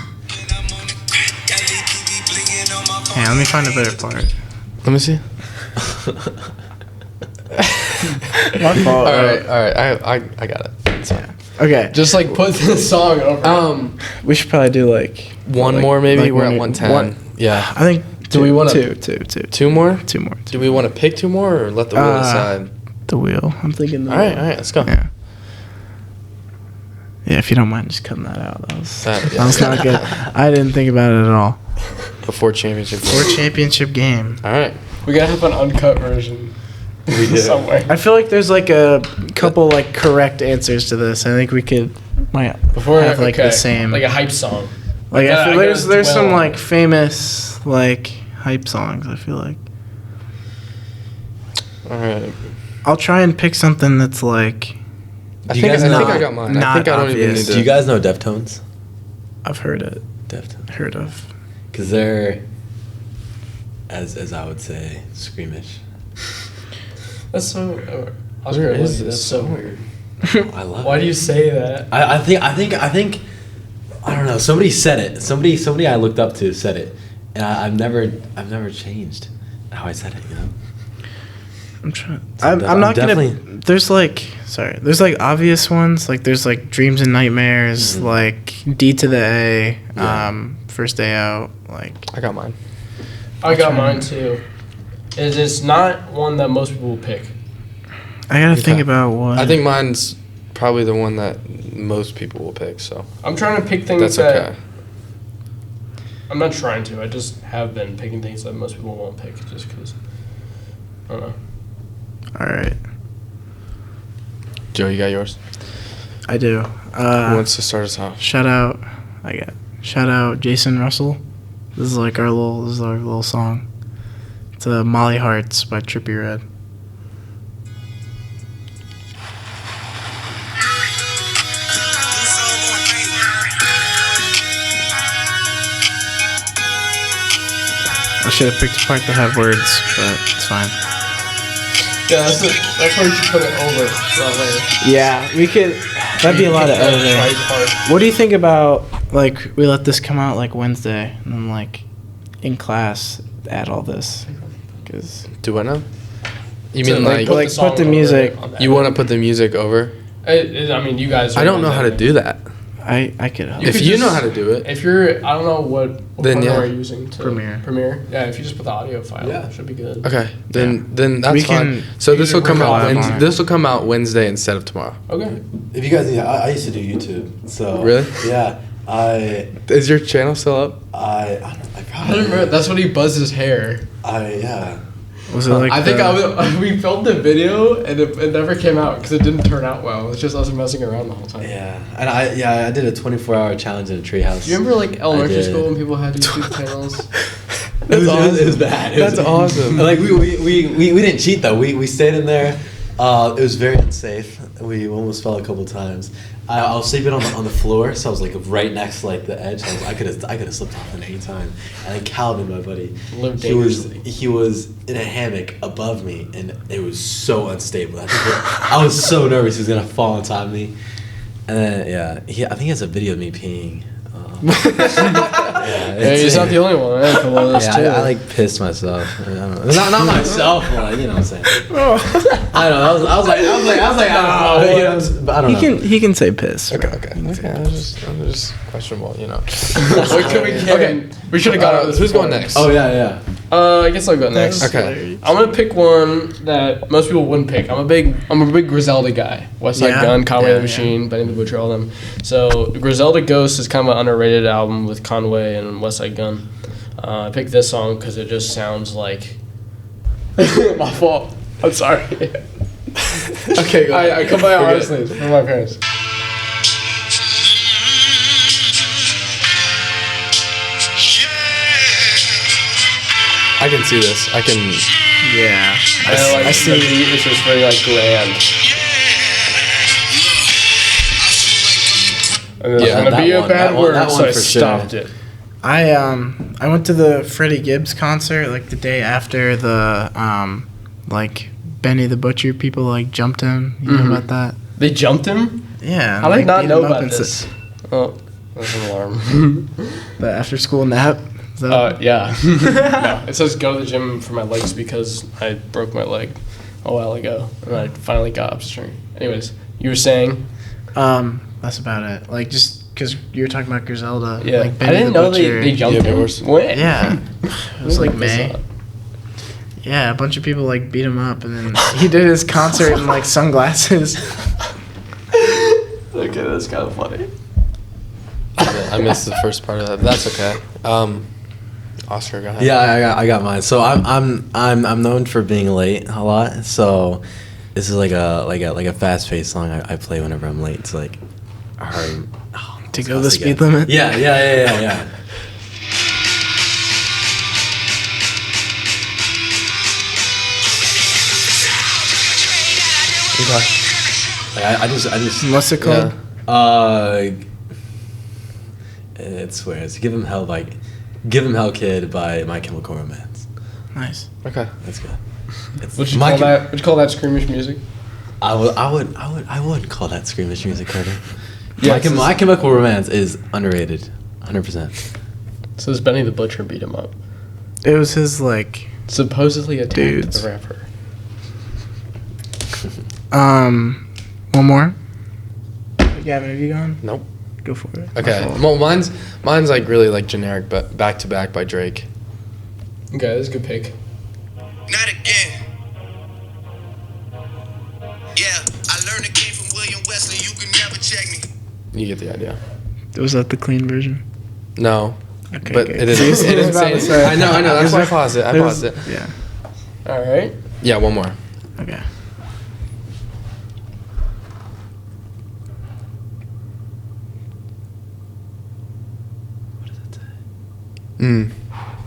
hey, let me find a better part. Let me see. My fault. All right. I got it. It's fine. Okay. Just like put this song over. We should probably do like One like- more maybe. like We're one- at 110. one- Yeah. I think Do we want two, to two, two, two more? two more? Do we want to pick two more or let the wheel decide? The wheel. I'm thinking the All wheel. right, let's go. Yeah. Yeah, if you don't mind, just cutting that out. That was Yeah. not good. I didn't think about it at all. Before championship. For championship game. All right. We gotta have an uncut version. We did. Somewhere. I feel like there's like a couple like correct answers to this. I think we might have like the same. like a hype song. Like I feel I gotta there's some dwell on like famous like hype songs. I feel like All right. I'll try and pick something that's like I you think guys I not- got mine. I not think I don't even obvious. need to. Do you guys know Deftones? I've heard it, Deftones. heard of. Because they're, as I would say, squeamish. That's so. I was Where gonna is look, this that's so song? weird. I love Why it. do you say that? I think I don't know. Somebody said it. Somebody I looked up to said it, and I've never changed how I said it. You know. I'm trying. So I'm I'm not gonna. definitely- There's like there's like obvious ones. Like there's like Dreams and Nightmares. Mhm. Like D to the A. Yeah. First Day Out. Like I got mine. I got trying. mine too. It's not one that most people will pick. I gotta think Okay. about what. I think mine's probably the one that most people will pick. So I'm trying to pick things that's that. okay. I'm not trying to. I just have been picking things that most people won't pick just because. I don't know. All right, Joe, you got yours. I do. Who wants to start us off? Shout out Jason Russell. This is our little song. It's Molly Hearts by Trippie Redd. I should have picked a part that had words, but it's fine. Yeah, that's where you should put it over that later. Yeah, we could. That'd be a lot of editing. Right part. What do you think about we let this come out Wednesday and then in class add all this? Because Do I know? You So, mean like, like, song put the over music- on that. you want to put the music over? I mean, you guys. I don't know how to do that. I could help. You If could you know just- how to do it, If you're, I don't know what Then, program yeah. are you using to Premiere. Yeah, if you just put the audio file, Yeah. it should be good. okay, then that's We fine. can- So we this can will come work out. on it. This will come out Wednesday instead of tomorrow. Okay. If you guys need, I used to do YouTube. So Really? Yeah. Is your channel still up? I I probably. remember that's when he buzzed his hair. Yeah. Was it like I think the- we filmed the video and it never came out because it didn't turn out well. It's just us messing around the whole time. Yeah, and I did a 24-hour challenge in a treehouse. Do you remember elementary did. school when people had YouTube channels? It was bad. It That's was, awesome. Like we didn't cheat though. We stayed in there. It was very unsafe. We almost fell a couple times. I was sleeping on the floor, so I was right next to the edge. I could have slipped off at any time. And then Calvin, my buddy, Lived he was dangerously. in a hammock above me, and it was so unstable. I was so nervous he was gonna fall on top of me. And then I think he has a video of me peeing. Hey, he's not the only one. I had a couple of those too. I pissed myself. I don't know. Not myself, but you know what I'm saying. I don't know. I was like, but I don't know. He can say piss. Okay. That was just questionable, you know. Okay, we should have got out. Who's going next? Oh yeah. I guess I'll go next. Okay. I'm gonna pick one that most people wouldn't pick. I'm a big Griselda guy. West Side Yeah? Gun, Conway Yeah, the Machine, Benny the Butcher, all them. So Griselda Ghost is kind of an underrated album with Conway and West Side Gun. I picked this song because it just sounds like my fault. I'm sorry. Okay, go I come by honestly from my parents. I can see this. I can. Yeah. I see. It's just very grand. And it's Yeah, gonna that be a one- bad that one- word, that so one I for sure. stopped it. I went to the Freddie Gibbs concert the day after the Benny the Butcher people jumped him. You know about that? They jumped him? Yeah. How did I not beat know him up about and this? Oh, that's an alarm. The after school nap. Is that- Yeah. No, it says go to the gym for my legs because I broke my leg a while ago and I finally got up to string. Anyways, you were saying? That's about it. Just because you were talking about Griselda. Yeah, like I Benny didn't the know Butcher. they jumped Yeah, him. but When? Yeah, it was like May. Yeah, a bunch of people like beat him up, and then he did his concert in like sunglasses. Okay, that's kind of funny. I missed the first part of that. But that's okay. Oscar, go ahead. Yeah, I got mine. So I'm known for being late a lot. So this is like a fast paced song I play whenever I'm late. It's like hard To go the speed limit. Yeah. Like, I just What's it called? it swears Give 'Em Hell Kid by My Chemical Romance. Nice. Okay. That's good. It's Would you call that? Would you call that squeamish music? I would call that squeamish music, Carter. Yeah, My Chemical Romance is underrated, 100%. So does Benny the Butcher beat him up? It was his like. Supposedly attacked Dudes. the rapper. One more. Gavin, have you gone? Nope. Go for it. Okay. Well, mine's like really like generic, but Back to Back by Drake. Okay, that's a good pick. Not again. Yeah, I learned the game from William Wesley. You can never check me. You get the idea. Was that the clean version? No. Okay. But okay. it is. I was It is about to say- I know. That's why I paused it. I paused it. Yeah. All right. Yeah, one more. Okay.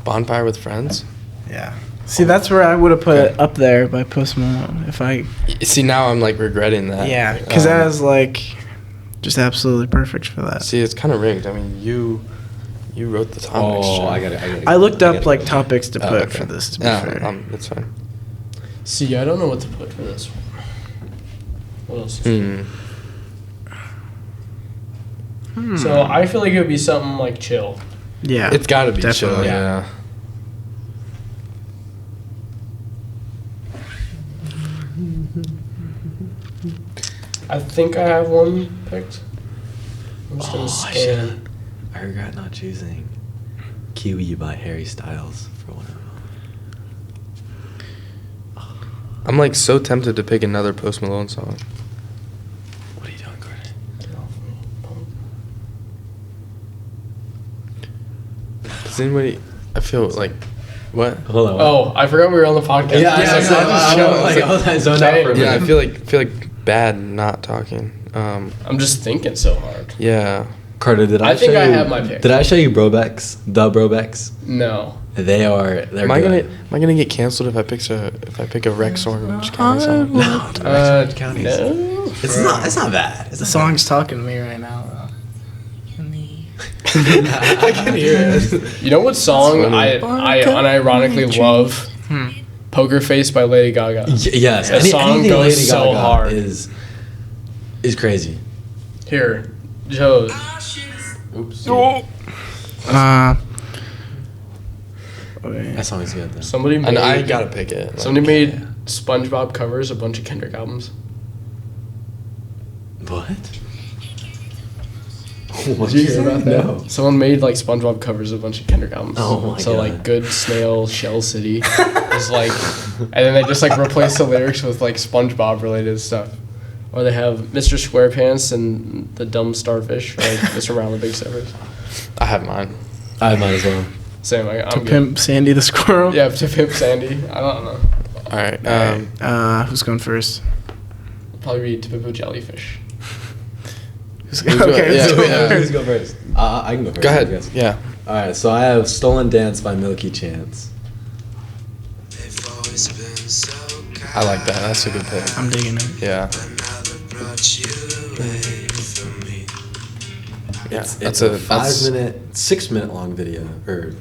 Bonfire with Friends. Yeah. See, that's where I would have put it up there by Post Malone if I. See, now I'm like regretting that. Yeah, because that is like just absolutely perfect for that. See, it's kind of rigged. I mean, you wrote the topics. Oh, John. I got it. I looked up like topics to put okay. for this. To be Yeah, fair. that's fine. See, I don't know what to put for this one. What else? So I feel like it would be something like chill. Yeah. It's got to be Definitely. chill. Yeah. I think I have one picked. I'm just gonna scan. I regret not choosing Kiwi by Harry Styles for one of them. I'm like so tempted to pick another Post Malone song. What are you doing, Carter? Does anybody? I feel like what? Hold on. Oh, I forgot we were on the podcast. Yeah, It's I like, know, I was I zoned out for a Yeah, I minute. feel like bad not talking. I'm just thinking so hard. Yeah. Carter, did I I think show I you, have my pick. Did I show you Brobecks? The Brobecks? No. They're Am I good. gonna get canceled if I pick a Rex song or Orange County song? No, Uh, counties. no. It's not bad. The song's talking to me right now. I can hear it. You know what song That's I unironically love? Poker Face by Lady Gaga. Yes, That song anything goes Lady so Gaga hard. is crazy. Here, Joe. Oops. Okay. That song is good though. Somebody made. And I gotta pick it. Like, Somebody made SpongeBob covers a bunch of Kendrick albums. What? Did you hear about that? No. Someone made like SpongeBob covers of a bunch of Kendrick albums. Oh my so God. like Good Snail, Shell City is like, and then they just like replace the lyrics with like SpongeBob related stuff. Or they have Mr. SquarePants and the Dumb Starfish, like Mr. Brown the Big Steppers. I have mine. I might as well. Same. I'm To good. Pimp Sandy the Squirrel. Yeah, to Pimp Sandy. I don't know. All right. Who's going first? Probably be To Pimp a Jellyfish. Okay. yeah, so- yeah. Who's go first? I can go first. Go I ahead. guess. Yeah. All right, so I have "Stolen Dance" by Milky Chance. They've always been so kind. I like that. That's a good pick. I'm digging it. Yeah. Another brought you away from me. Yeah. It's That's a a that's- 6-minute long video or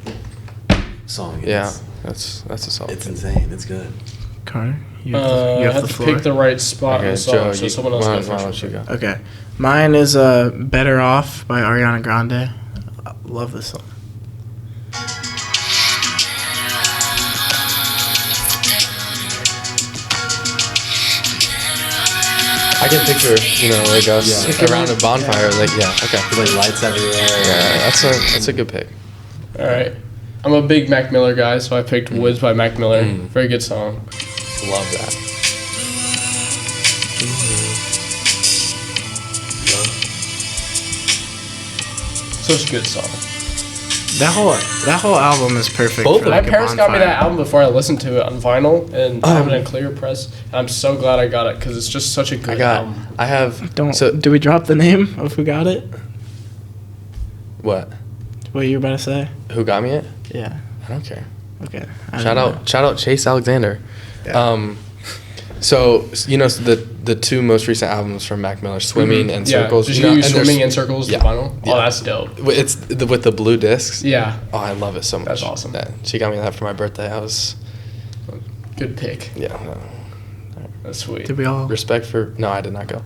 song. Yeah. That's a solid. It's pick. insane. It's good. Carter, you I have have the to floor. pick the right spot in Okay, the song, Joe, so you, someone else why goes don't first. you go? Okay. Mine is Better Off by Ariana Grande. I love this song. I I can picture, like us Yeah. around a bonfire. Like, yeah, okay. Like lights everywhere. Yeah, that's a good pick. All right. I'm a big Mac Miller guy, so I picked Woods by Mac Miller. Very good song. Love that. Such a good song. That whole album is perfect. Both for of My like a parents got me bonfire. that album before I listened to it on vinyl and I have it in clear press. And I'm so glad I got it because it's just such a good album. I have. Do we drop the name of who got it? What? What you were about to say? Who got me it? Yeah. I don't care. Okay. Shout out Chase Alexander. Yeah. So the two most recent albums from Mac Miller, Swimming and Circles. Just use Swimming and Circles, yeah, the vinyl. yeah. Oh, that's dope. It's with the blue discs. Yeah. Oh, I love it so much. That's awesome. Yeah, she got me that for my birthday. I was Good pick. That's sweet. Did we all? respect for. No, I did not go.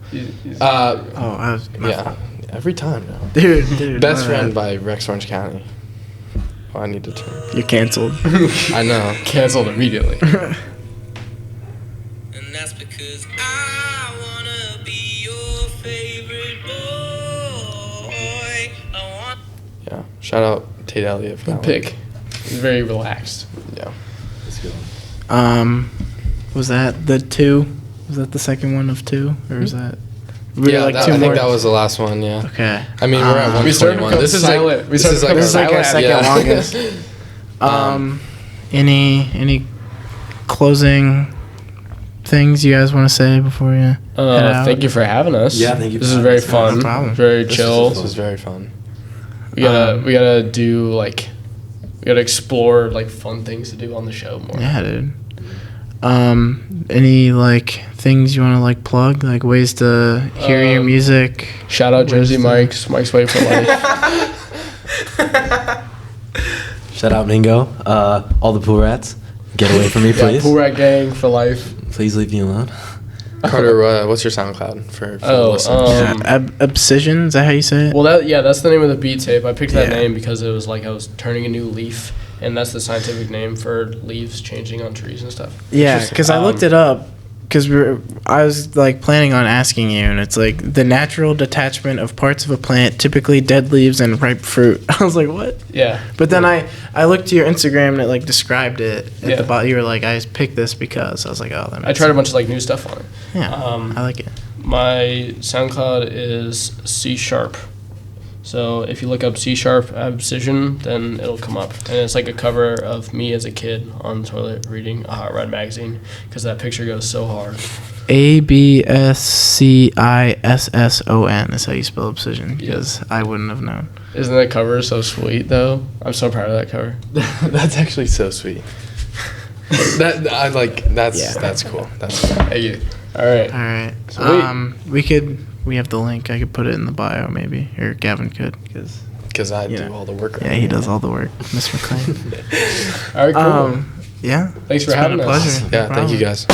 Oh, I was. Yeah, every time. No. Dude. Best my Friend bad. by Rex Orange County. Oh, I need to turn. You're canceled. I know. Canceled immediately. And that's because I wanna be your favorite boy. I want. Yeah. Shout out Tate Elliott for that Good pick. He's very relaxed. one. Yeah. That's good. Was that the two? Was that the second one of two, or is that? We Yeah, were I two think more? that was the last one. Yeah. Okay. I mean, we're at We started to 121. become This is silent. We This started is to like become This is like our silent. second Yeah. longest. Any closing things you guys want to say before you head out? Thank you for having us. Yeah, thank you This for is very having us. fun. No problem. Very This chill. was very fun. We gotta do like we gotta explore like fun things to do on the show more. Yeah, dude. Any like things you want to like plug, like ways to hear your music? Shout out Jersey Mike's Way for Life. Shout out Mingo. All the pool rats. Get away from me, Yeah, please. Pool Rat Gang for life. Please leave me alone. Carter, what's your SoundCloud for the Oh, listeners? Obsession, is that how you say it? well that's the name of the beat tape. I picked that Yeah. name because it was like I was turning a new leaf, and that's the scientific name for leaves changing on trees and stuff. Yeah, because I looked it up. Because I was like planning on asking you, and it's like the natural detachment of parts of a plant, typically dead leaves and ripe fruit. I was like, what? Yeah. But then I looked to your Instagram and it like described it at Yeah. the bottom. You were like, I picked this because I was like, oh, that I makes tried a bunch of like new stuff on it. Yeah, I like it. My SoundCloud is C#. So if you look up C# Obsession, then it'll come up. And it's like a cover of me as a kid on the toilet reading a Hot Rod magazine because that picture goes so hard. ABSCISSON is how you spell obsession, because I wouldn't have known. Isn't that cover so sweet though? I'm so proud of that cover. That's actually so sweet. That's Yeah. that's cool. That's cool. Thank you. All right. All right. Sweet. We have the link. I could put it in the bio maybe, or Gavin could, because Because I Yeah. do all the work. yeah, he does all the work, Miss McLean. All right, cool. Yeah. Thanks for It's been having a us. pleasure. No Yeah, thank you problem. guys.